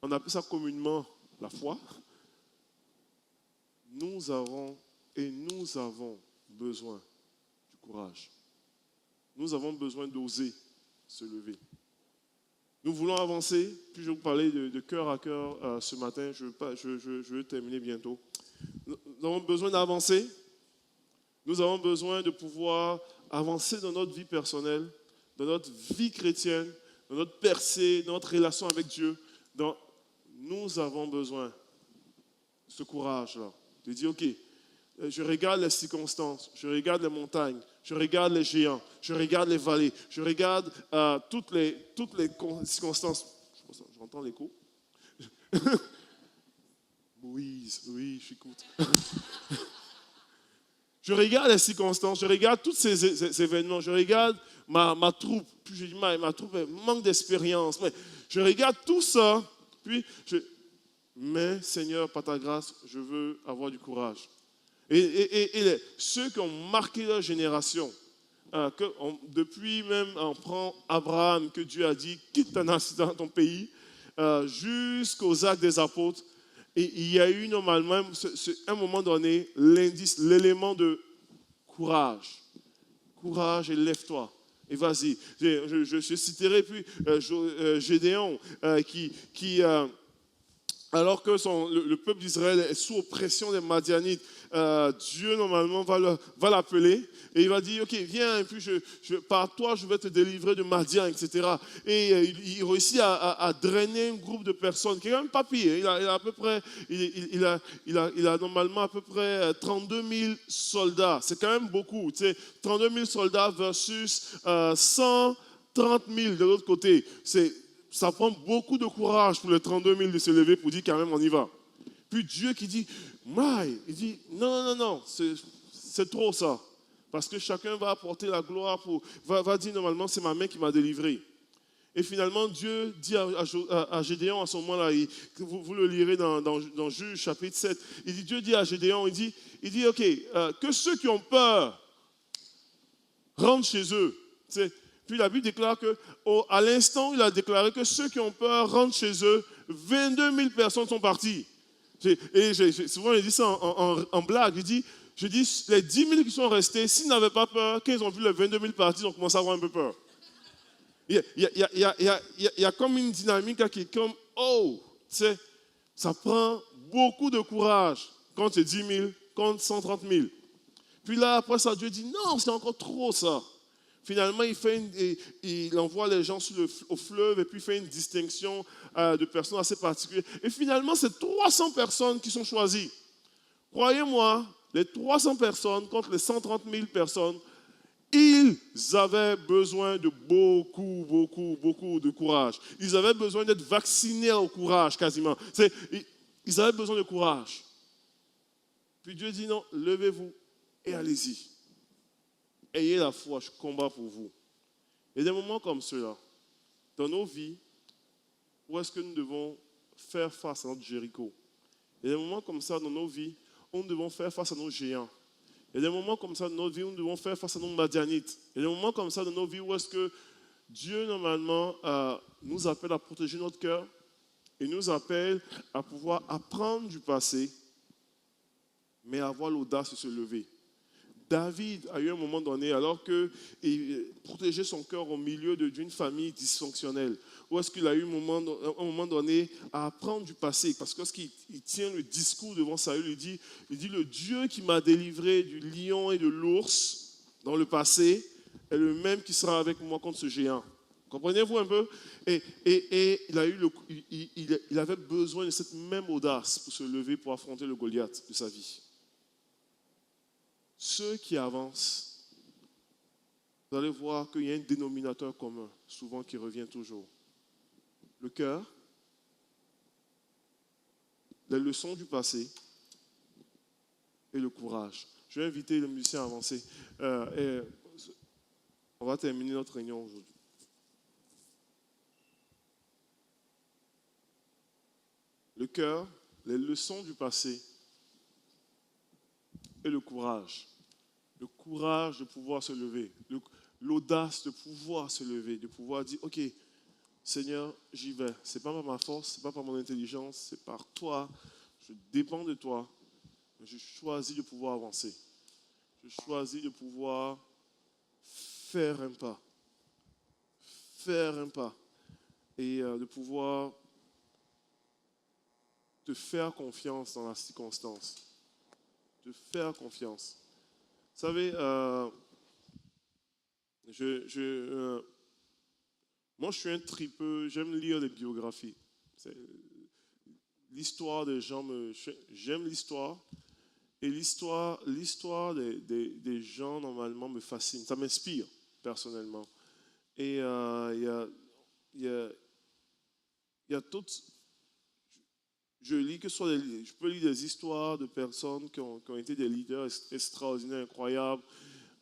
on appelle ça communément la foi. Nous avons besoin du courage. Nous avons besoin d'oser se lever. Nous voulons avancer, puis je vais vous parler de cœur à cœur ce matin, je vais terminer bientôt. Nous avons besoin d'avancer, nous avons besoin de pouvoir avancer dans notre vie personnelle, dans notre vie chrétienne, dans notre percée, dans notre relation avec Dieu. Nous avons besoin de ce courage-là, de dire, OK, je regarde les circonstances, je regarde les montagnes, je regarde les géants, je regarde les vallées, je regarde toutes les circonstances. J'entends l'écho. Oui, j'écoute. Je regarde les circonstances, je regarde tous ces événements, je regarde ma troupe, puis je dis, ma troupe manque d'expérience, mais je regarde tout ça, puis mais Seigneur, par ta grâce, je veux avoir du courage. Et ceux qui ont marqué leur génération, depuis même, on prend Abraham, que Dieu a dit, quitte ton pays, jusqu'aux actes des apôtres, et il y a eu normalement, à un moment donné, l'indice, l'élément de courage. Courage et lève-toi. Et vas-y. Je citerai puis Gédéon, alors que le peuple d'Israël est sous oppression des Madianites, Dieu normalement va l'appeler et il va dire, OK, viens, et puis par toi je vais te délivrer de Madian, etc. Et il réussit à drainer un groupe de personnes qui est quand même pas pire. Il a à peu près, il a normalement à peu près 32 000 soldats. C'est quand même beaucoup, tu sais, 32 000 soldats versus 130 000 de l'autre côté. Ça prend beaucoup de courage pour les 32 000 de se lever pour dire quand même on y va. Puis Dieu qui dit, il dit non, c'est trop ça. Parce que chacun va apporter la gloire, va dire normalement c'est ma main qui m'a délivré. Et finalement Dieu dit à Gédéon à ce moment-là, vous le lirez dans Juge chapitre 7, Dieu dit à Gédéon, il dit OK, que ceux qui ont peur rentrent chez eux. Puis la Bible déclare qu'à l'instant, il a déclaré que ceux qui ont peur rentrent chez eux, 22 000 personnes sont parties. Souvent, il dit ça en blague. Je dis, les 10 000 qui sont restés, s'ils n'avaient pas peur, quand ils ont vu les 22 000 partir, ils ont commencé à avoir un peu peur. Il y a comme une dynamique qui est comme, ça prend beaucoup de courage quand c'est 10 000, quand 130 000. Puis là, après ça, Dieu dit, non, c'est encore trop ça. Finalement, il envoie les gens au fleuve et puis il fait une distinction de personnes assez particulières. Et finalement, c'est 300 personnes qui sont choisies. Croyez-moi, les 300 personnes contre les 130 000 personnes, ils avaient besoin de beaucoup de courage. Ils avaient besoin d'être vaccinés au courage quasiment. Ils avaient besoin de courage. Puis Dieu dit non, levez-vous et allez-y. Ayez la foi, je combats pour vous. Et des moments comme ceux-là, dans nos vies, où est-ce que nous devons faire face à notre Jéricho? Il y a des moments comme ça dans nos vies où nous devons faire face à nos géants. Il y a des moments comme ça dans nos vies où nous devons faire face à nos Madianites. Il y a des moments comme ça dans nos vies où est-ce que Dieu, normalement, nous appelle à protéger notre cœur et nous appelle à pouvoir apprendre du passé, mais avoir l'audace de se lever. David a eu un moment donné, alors qu'il protégeait son cœur au milieu d'une famille dysfonctionnelle, où est-ce qu'il a eu un moment donné à apprendre du passé, parce que lorsqu'il tient le discours devant Saül, il dit, le Dieu qui m'a délivré du lion et de l'ours dans le passé est le même qui sera avec moi contre ce géant. Comprenez-vous un peu? Et il avait besoin de cette même audace pour se lever, pour affronter le Goliath de sa vie. Ceux qui avancent, vous allez voir qu'il y a un dénominateur commun, souvent qui revient toujours. Le cœur, les leçons du passé et le courage. Je vais inviter les musiciens à avancer. On va terminer notre réunion aujourd'hui. Le cœur, les leçons du passé et le courage. Le courage de pouvoir se lever. L'audace de pouvoir se lever, de pouvoir dire, ok, Seigneur, j'y vais. Ce n'est pas par ma force, ce n'est pas par mon intelligence, c'est par toi. Je dépends de toi. Je choisis de pouvoir avancer. Je choisis de pouvoir faire un pas. Faire un pas. Et de pouvoir te faire confiance dans la circonstance. Te faire confiance. Vous savez, moi je suis un tripeux, j'aime lire les biographies. L'histoire des gens, j'aime l'histoire. Et l'histoire des gens, normalement, me fascine. Ça m'inspire, personnellement. Et il y a toutes... Je lis que ce soit je peux lire des histoires de personnes qui ont été des leaders extraordinaires, incroyables,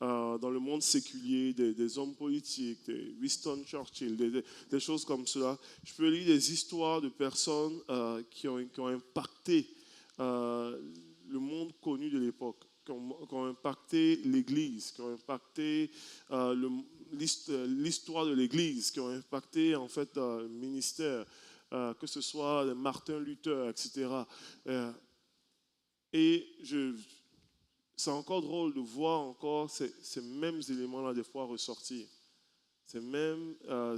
dans le monde séculier, des hommes politiques, des Winston Churchill, des choses comme cela. Je peux lire des histoires de personnes qui ont impacté le monde connu de l'époque, qui ont impacté l'Église, qui ont impacté l'histoire de l'Église, qui ont impacté en fait le ministère, que ce soit Martin Luther, etc. Et c'est encore drôle de voir encore ces mêmes éléments-là des fois ressortir. Ces mêmes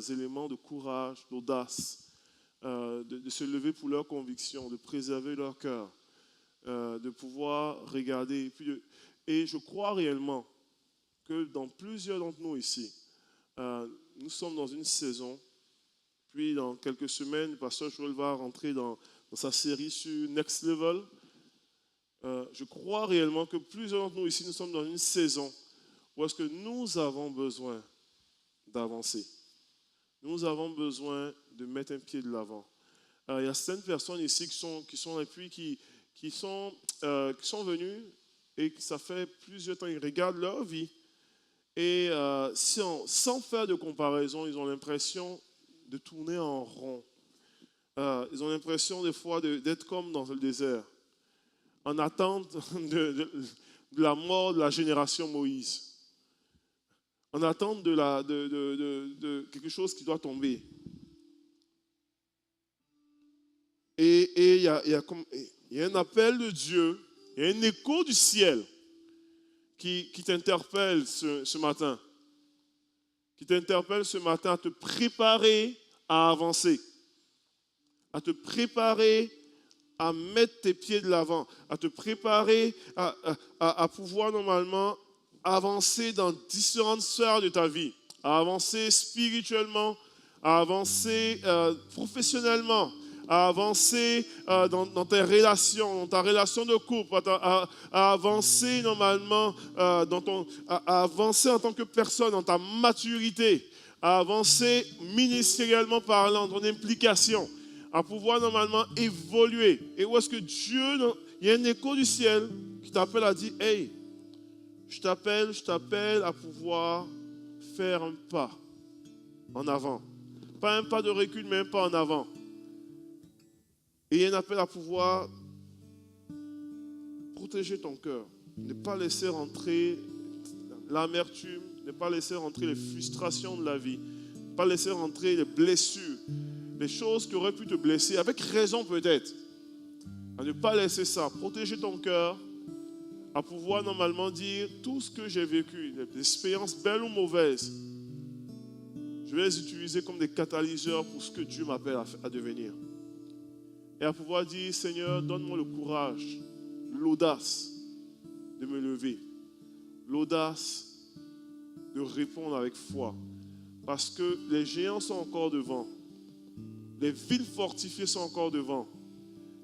éléments de courage, d'audace, de se lever pour leurs convictions, de préserver leur cœur, de pouvoir regarder. Et je crois réellement que dans plusieurs d'entre nous ici, nous sommes dans une saison, puis dans quelques semaines, le pasteur Joël va rentrer dans sa série sur Next Level. Je crois réellement que plusieurs d'entre nous ici, nous sommes dans une saison où est-ce que nous avons besoin d'avancer. Nous avons besoin de mettre un pied de l'avant. Il y a certaines personnes ici qui sont là, puis qui sont venus et ça fait plusieurs temps, ils regardent leur vie et sans faire de comparaison, ils ont l'impression de tourner en rond. Ils ont l'impression des fois d'être comme dans le désert, en attente de la mort de la génération Moïse, en attente de quelque chose qui doit tomber. Et il y a un appel de Dieu, il y a un écho du ciel qui t'interpelle ce matin, qui t'interpelle ce matin à te préparer à avancer, à te préparer à mettre tes pieds de l'avant, à te préparer à pouvoir normalement avancer dans différentes sphères de ta vie, à avancer spirituellement, à avancer professionnellement, à avancer dans tes relations, dans ta relation de couple, à avancer normalement, à avancer en tant que personne, dans ta maturité, à avancer ministériellement parlant, dans ton implication, à pouvoir normalement évoluer. Et où est-ce que Dieu, il y a un écho du ciel qui t'appelle à dire, hey, je t'appelle à pouvoir faire un pas en avant. Pas un pas de recul, mais un pas en avant. Et il y a un appel à pouvoir protéger ton cœur. Ne pas laisser rentrer l'amertume, ne pas laisser rentrer les frustrations de la vie, ne pas laisser rentrer les blessures, les choses qui auraient pu te blesser, avec raison peut-être. À ne pas laisser ça. Protéger ton cœur, à pouvoir normalement dire tout ce que j'ai vécu, les expériences belles ou mauvaises, je vais les utiliser comme des catalyseurs pour ce que Dieu m'appelle à devenir. Et à pouvoir dire, Seigneur, donne-moi le courage, l'audace de me lever, l'audace de répondre avec foi. Parce que les géants sont encore devant, les villes fortifiées sont encore devant,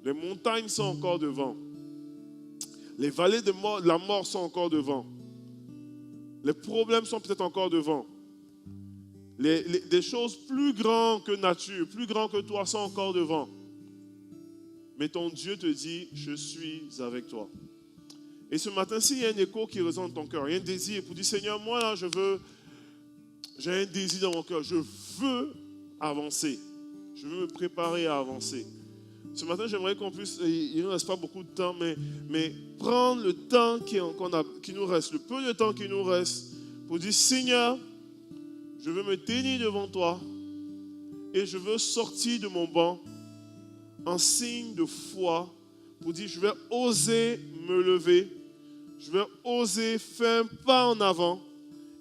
les montagnes sont encore devant, les vallées de la mort sont encore devant, les problèmes sont peut-être encore devant, des choses plus grandes que nature, plus grandes que toi sont encore devant. Mais ton Dieu te dit, je suis avec toi. Et ce matin, s'il y a un écho qui résonne dans ton cœur, il y a un désir pour dire, Seigneur, moi là, je veux J'ai un désir dans mon cœur. Je veux avancer. Je veux me préparer à avancer. Ce matin, j'aimerais qu'on puisse, il ne nous reste pas beaucoup de temps, mais prendre le temps qui nous reste, le peu de temps qui nous reste, pour dire, Seigneur, je veux me tenir devant toi et je veux sortir de mon banc en signe de foi pour dire, je vais oser me lever, je vais oser faire un pas en avant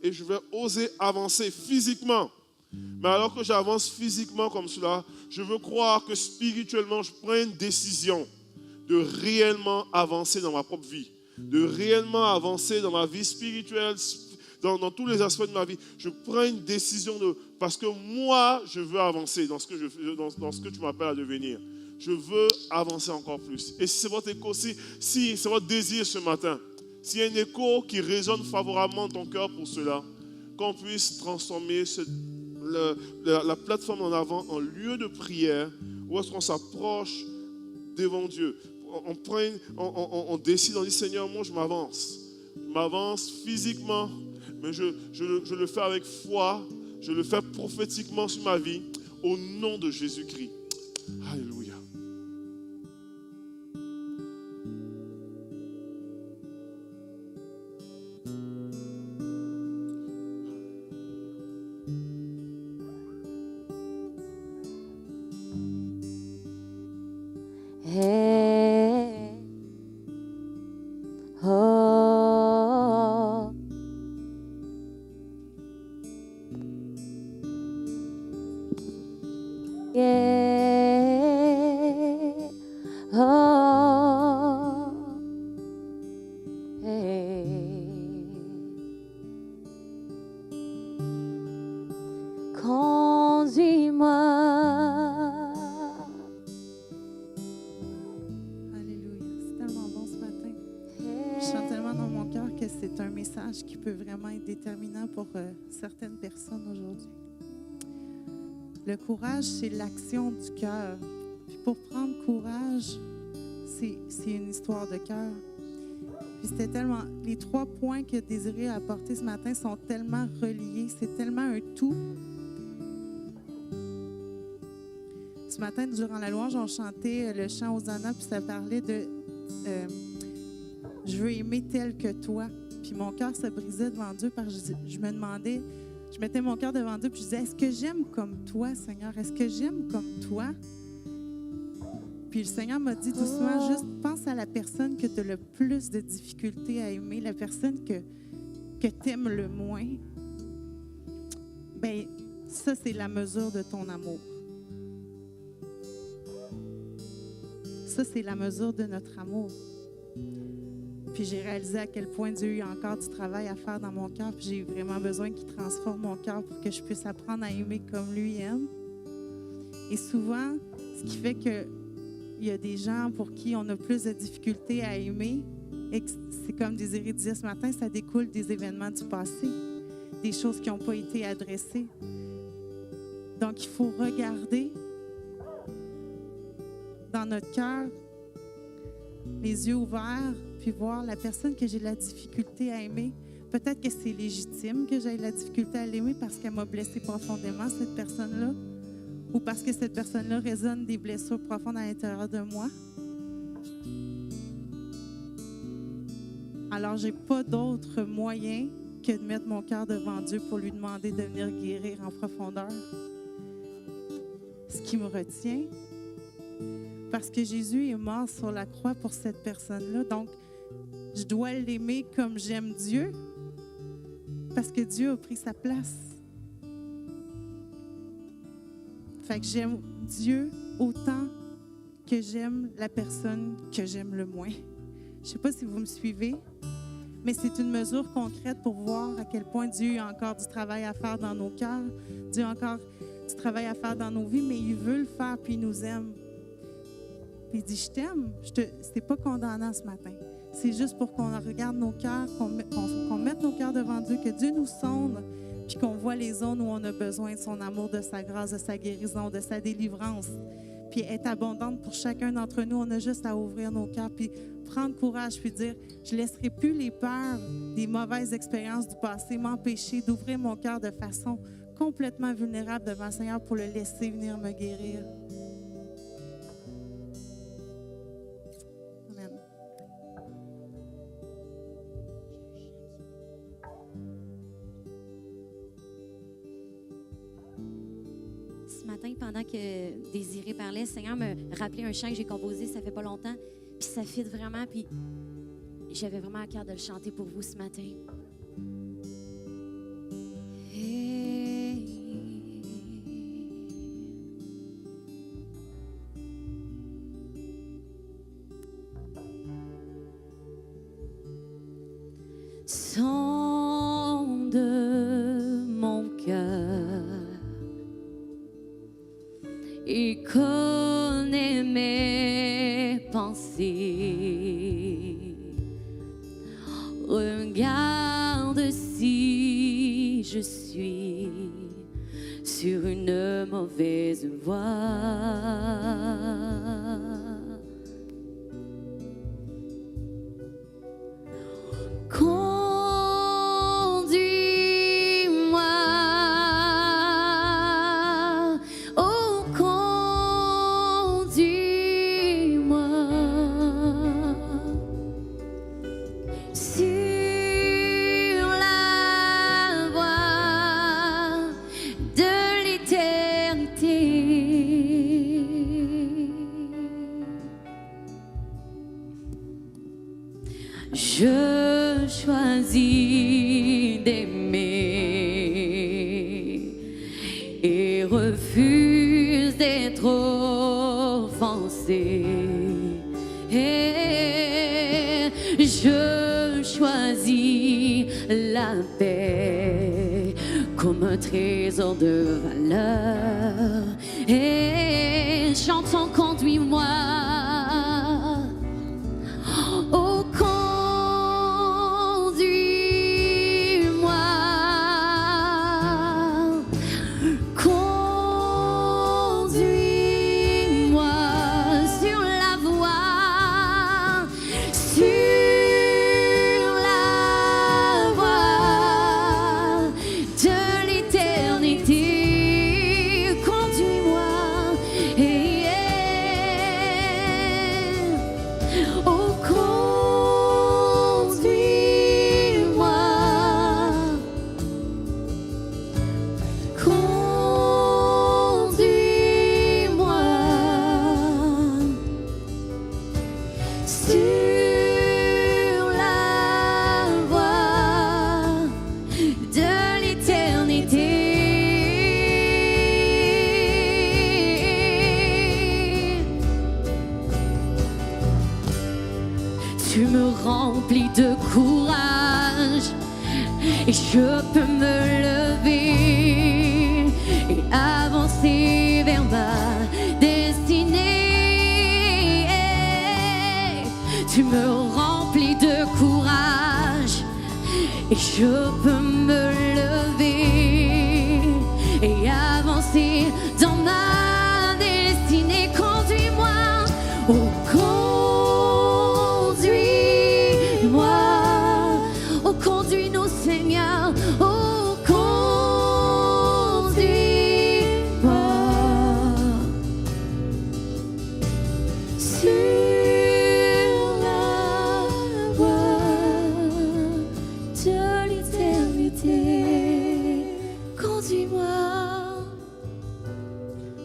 et je vais oser avancer physiquement. Mais alors que j'avance physiquement comme cela, je veux croire que spirituellement, je prends une décision de réellement avancer dans ma propre vie, de réellement avancer dans ma vie spirituelle, dans tous les aspects de ma vie. Je prends une décision parce que moi, je veux avancer dans ce que tu m'appelles à devenir. Je veux avancer encore plus. Et si c'est votre écho, si c'est votre désir ce matin, s'il y a un écho qui résonne favorablement dans ton cœur pour cela, qu'on puisse transformer la plateforme en avant en lieu de prière où est-ce qu'on s'approche devant Dieu. On décide, on dit Seigneur, moi je m'avance. Je m'avance physiquement, mais je le fais avec foi, je le fais prophétiquement sur ma vie au nom de Jésus-Christ. Alléluia. Qui peut vraiment être déterminant pour certaines personnes aujourd'hui. Le courage, c'est l'action du cœur. Puis pour prendre courage, c'est une histoire de cœur. Puis c'était tellement... Les 3 points que Désiré a apportés ce matin sont tellement reliés. C'est tellement un tout. Ce matin, durant la louange, on chantait le chant Hosanna, puis ça parlait de « Je veux aimer tel que toi ». Puis mon cœur se brisait devant Dieu parce que je me demandais, je mettais mon cœur devant Dieu puis je disais, est-ce que j'aime comme toi, Seigneur? Est-ce que j'aime comme toi? Puis le Seigneur m'a dit doucement, juste pense à la personne que tu as le plus de difficultés à aimer, la personne que tu aimes le moins. Bien, ça, c'est la mesure de ton amour. Ça, c'est la mesure de notre amour. Puis j'ai réalisé à quel point Dieu a encore du travail à faire dans mon cœur. Puis j'ai vraiment besoin qu'il transforme mon cœur pour que je puisse apprendre à aimer comme lui aime. Et souvent, ce qui fait qu'il y a des gens pour qui on a plus de difficultés à aimer, et c'est comme Désiré disait ce matin, ça découle des événements du passé, des choses qui n'ont pas été adressées. Donc, il faut regarder dans notre cœur, les yeux ouverts, puis voir la personne que j'ai de la difficulté à aimer. Peut-être que c'est légitime que j'ai de la difficulté à l'aimer parce qu'elle m'a blessé profondément, cette personne-là, ou parce que cette personne-là résonne des blessures profondes à l'intérieur de moi. Alors, je n'ai pas d'autre moyen que de mettre mon cœur devant Dieu pour lui demander de venir guérir en profondeur ce qui me retient. Parce que Jésus est mort sur la croix pour cette personne-là. Donc, je dois l'aimer comme j'aime Dieu. Parce que Dieu a pris sa place. Fait que j'aime Dieu autant que j'aime la personne que j'aime le moins. Je ne sais pas si vous me suivez, mais c'est une mesure concrète pour voir à quel point Dieu a encore du travail à faire dans nos cœurs. Dieu a encore du travail à faire dans nos vies, mais il veut le faire puis il nous aime. Puis il dit, je t'aime. C'est pas condamnant ce matin. C'est juste pour qu'on regarde nos cœurs, qu'on mette nos cœurs devant Dieu, que Dieu nous sonde, puis qu'on voit les zones où on a besoin de son amour, de sa grâce, de sa guérison, de sa délivrance. puis est abondante pour chacun d'entre nous. On a juste à ouvrir nos cœurs, puis prendre courage, puis dire, je ne laisserai plus les peurs des mauvaises expériences du passé m'empêcher d'ouvrir mon cœur de façon complètement vulnérable devant le Seigneur pour le laisser venir me guérir. Amen. Ce matin, pendant que Désiré parlait, le Seigneur me rappelait un chant que j'ai composé, ça fait pas longtemps, puis ça fit vraiment, puis j'avais vraiment à cœur de le chanter pour vous ce matin. Sonde mon cœur et connais mes pensées. Regarde si je suis sur une mauvaise voie. Je choisis d'aimer et refuse d'être offensé. Et je choisis la paix comme un trésor de valeur. Et chantons, conduis-moi. Tu me remplis de courage et je peux me lever et avancer vers ma destinée. Tu me remplis de courage et je peux me lever et avancer dans ma destinée. Conduis-moi, oh conduis-nous, Seigneur, oh conduis-moi sur la voie de l'éternité. Conduis-moi.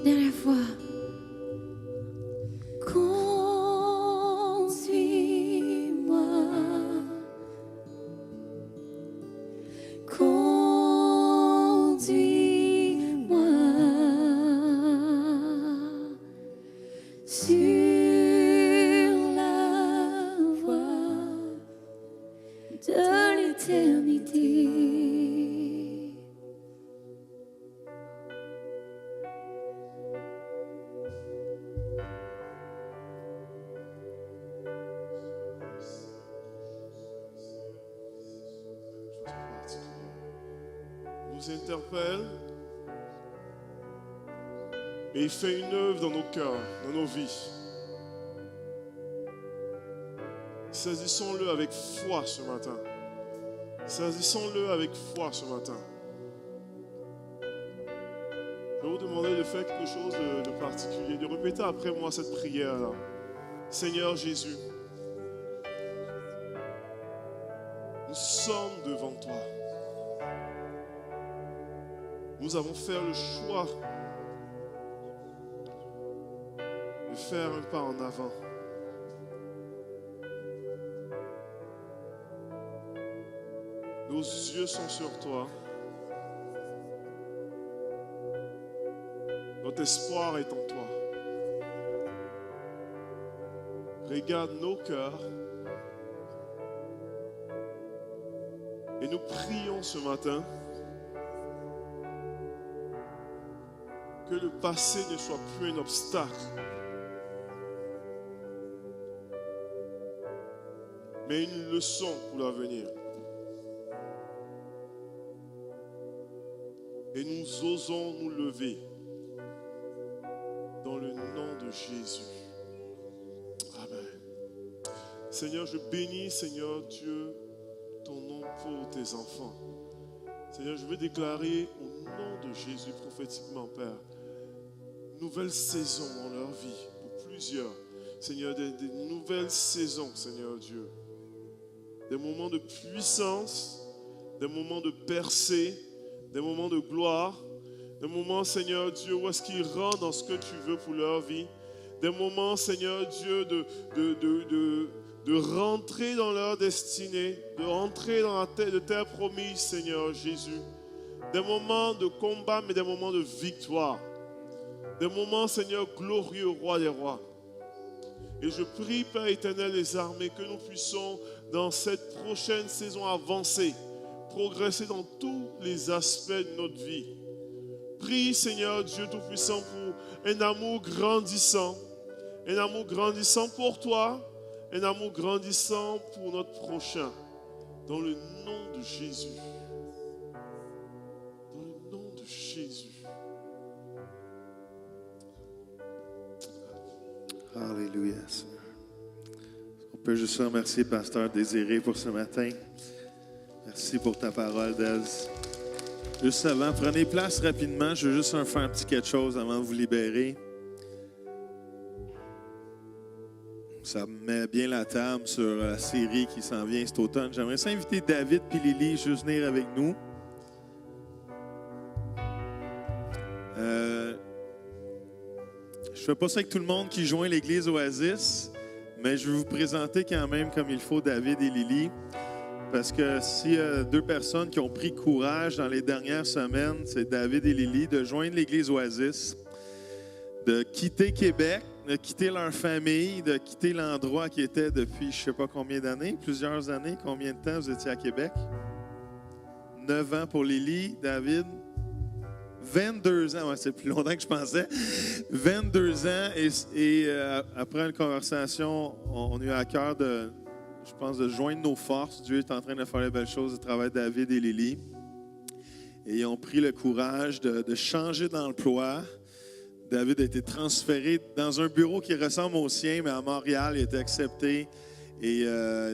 Dernière fois. Nous interpelle Et il fait une œuvre dans nos cœurs, dans nos vies. Saisissons-le avec foi ce matin. Saisissons-le avec foi ce matin. Je vais vous demander de faire quelque chose de particulier, de répéter après moi cette prière-là. Seigneur Jésus, nous sommes devant toi. Nous avons fait le choix de faire un pas en avant. Nos yeux sont sur toi. Notre espoir est en toi. Regarde nos cœurs. Et nous prions ce matin que le passé ne soit plus un obstacle, mais une leçon pour l'avenir. Et nous osons nous lever dans le nom de Jésus. Amen. Seigneur, je bénis, Seigneur Dieu, ton nom pour tes enfants. Seigneur, je veux déclarer au nom de Jésus prophétiquement, Père, une nouvelle saison dans leur vie, pour plusieurs. Seigneur, des nouvelles saisons, Seigneur Dieu. Des moments de puissance, des moments de percée, des moments de gloire, des moments, Seigneur Dieu, où est-ce qu'ils rentrent dans ce que tu veux pour leur vie. Des moments, Seigneur Dieu, de rentrer dans leur destinée, de rentrer dans la terre de terre promise, Seigneur Jésus. Des moments de combat, mais des moments de victoire. Des moments, Seigneur, glorieux, roi des rois. Et je prie, Père éternel des armées, que nous puissions, dans cette prochaine saison, avancer, progresser dans tous les aspects de notre vie. Prie, Seigneur Dieu Tout-Puissant, pour un amour grandissant pour toi, un amour grandissant pour notre prochain, dans le nom de Jésus. Dans le nom de Jésus. Alléluia. On peut juste remercier Pasteur Désiré pour ce matin. Merci pour ta parole, Des. Juste avant, prenez place rapidement. Je veux juste faire un petit quelque chose avant de vous libérer. Ça met bien la table sur la série qui s'en vient cet automne. J'aimerais ça inviter David et Lily juste venir avec nous. Je ne fais pas ça avec tout le monde qui joint l'Église Oasis, mais je vais vous présenter quand même comme il faut David et Lily. Parce que s'il y a deux personnes qui ont pris courage dans les dernières semaines, c'est David et Lily, de joindre l'Église Oasis, de quitter Québec, de quitter leur famille, de quitter l'endroit qui était depuis je ne sais pas combien d'années, plusieurs années. Combien de temps vous étiez à Québec? 9 ans pour Lily, David. 22 ans, ouais, c'est plus longtemps que je pensais. 22 ans et après une conversation, on a eu à cœur de joindre nos forces. Dieu est en train de faire les belles choses au travail de David et Lily. Et ils ont pris le courage de changer d'emploi. David a été transféré dans un bureau qui ressemble au sien, mais à Montréal, il a été accepté. Et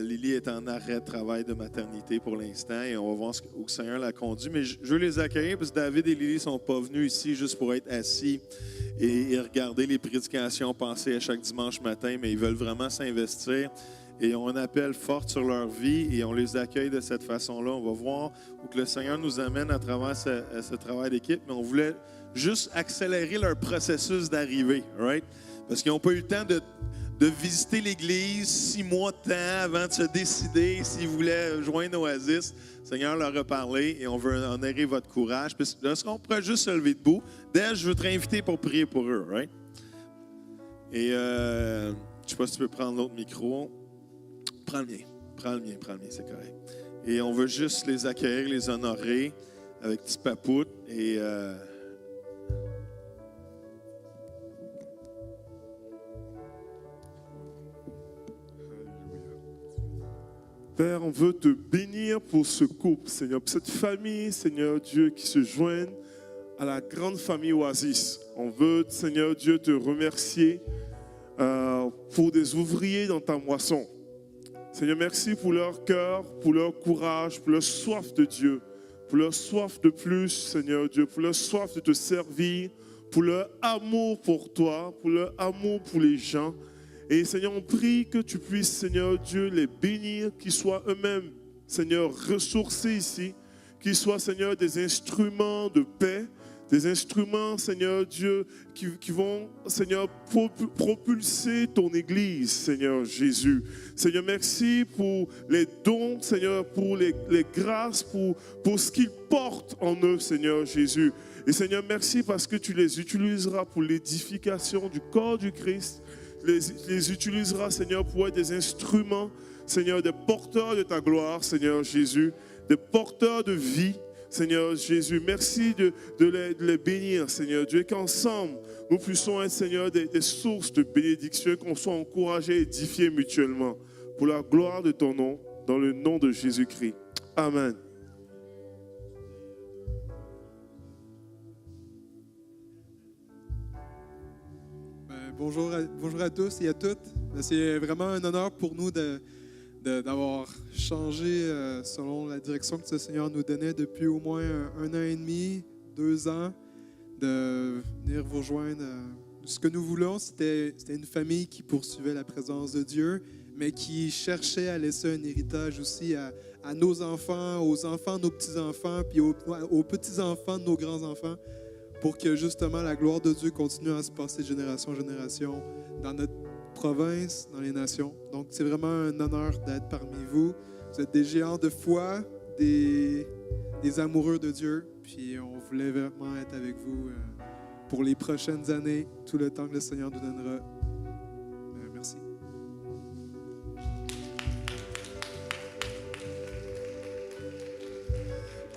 Lily est en arrêt de travail de maternité pour l'instant. Et on va voir où le Seigneur l'a conduit. Mais je veux les accueillir parce que David et Lily ne sont pas venus ici juste pour être assis et regarder les prédications passées à chaque dimanche matin, mais ils veulent vraiment s'investir. Et on a un appel fort sur leur vie et on les accueille de cette façon-là. On va voir où que le Seigneur nous amène à travers ce travail d'équipe. Mais on voulait juste accélérer leur processus d'arrivée, right? Parce qu'ils n'ont pas eu le temps de visiter l'Église 6 mois de temps avant de se décider s'ils voulaient joindre Oasis. Le Seigneur leur a parlé et on veut honorer votre courage. Puis, est-ce qu'on pourrait juste se lever debout? Dès, je veux te réinviter pour prier pour eux, right? Et je ne sais pas si tu peux prendre l'autre micro. Prends le mien, c'est correct. Et on veut juste les accueillir, les honorer avec petit papoute et... Père, on veut te bénir pour ce couple, Seigneur, pour cette famille, Seigneur Dieu, qui se joignent à la grande famille Oasis. On veut, Seigneur Dieu, te remercier pour des ouvriers dans ta moisson. Seigneur, merci pour leur cœur, pour leur courage, pour leur soif de Dieu, pour leur soif de plus, Seigneur Dieu, pour leur soif de te servir, pour leur amour pour toi, pour leur amour pour les gens. Et Seigneur, on prie que tu puisses, Seigneur Dieu, les bénir, qu'ils soient eux-mêmes, Seigneur, ressourcés ici, qu'ils soient, Seigneur, des instruments de paix, des instruments, Seigneur Dieu, qui vont, Seigneur, propulser ton Église, Seigneur Jésus. Seigneur, merci pour les dons, Seigneur, pour les grâces, pour ce qu'ils portent en eux, Seigneur Jésus. Et Seigneur, merci parce que tu les utiliseras pour l'édification du corps du Christ. Les utiliseras, Seigneur, pour être des instruments, Seigneur, des porteurs de ta gloire, Seigneur Jésus, des porteurs de vie, Seigneur Jésus. Merci de les bénir, Seigneur Dieu, et qu'ensemble, nous puissions être, Seigneur, des sources de bénédiction, qu'on soit encouragés et édifiés mutuellement, pour la gloire de ton nom, dans le nom de Jésus-Christ. Amen. Bonjour à tous et à toutes. C'est vraiment un honneur pour nous d'avoir changé selon la direction que ce Seigneur nous donnait depuis au moins un an et demi, 2 ans, de venir vous rejoindre. Ce que nous voulons, c'était une famille qui poursuivait la présence de Dieu, mais qui cherchait à laisser un héritage aussi à nos enfants, aux enfants de nos petits-enfants, puis aux petits-enfants de nos grands-enfants, pour que justement la gloire de Dieu continue à se passer de génération en génération dans notre province, dans les nations. Donc, c'est vraiment un honneur d'être parmi vous. Vous êtes des géants de foi, des amoureux de Dieu, puis on voulait vraiment être avec vous pour les prochaines années, tout le temps que le Seigneur nous donnera. Merci.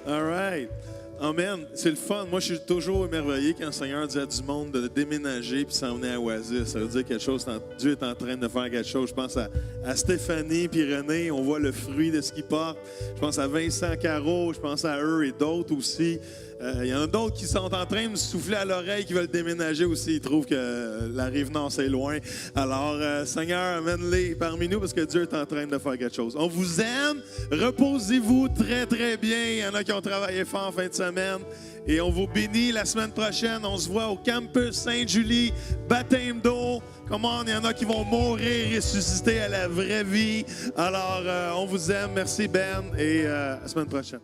All right. Amen. C'est le fun. Moi, je suis toujours émerveillé quand le Seigneur dit à du monde de déménager puis s'en venir à Oasis. Ça veut dire quelque chose. Dieu est en train de faire quelque chose. Je pense à Stéphanie puis René. On voit le fruit de ce qu'ils portent. Je pense à Vincent Caro. Je pense à eux et d'autres aussi. Il y en a d'autres qui sont en train de me souffler à l'oreille, qui veulent déménager aussi. Ils trouvent que la Rive-Nord, c'est loin. Alors, Seigneur, amène-les parmi nous parce que Dieu est en train de faire quelque chose. On vous aime. Reposez-vous très, très bien. Il y en a qui ont travaillé fort en fin de semaine. Et on vous bénit la semaine prochaine. On se voit au campus Sainte-Julie, baptême d'eau. Comment il y en a qui vont mourir, ressusciter à la vraie vie. Alors, on vous aime. Merci Ben et à la semaine prochaine.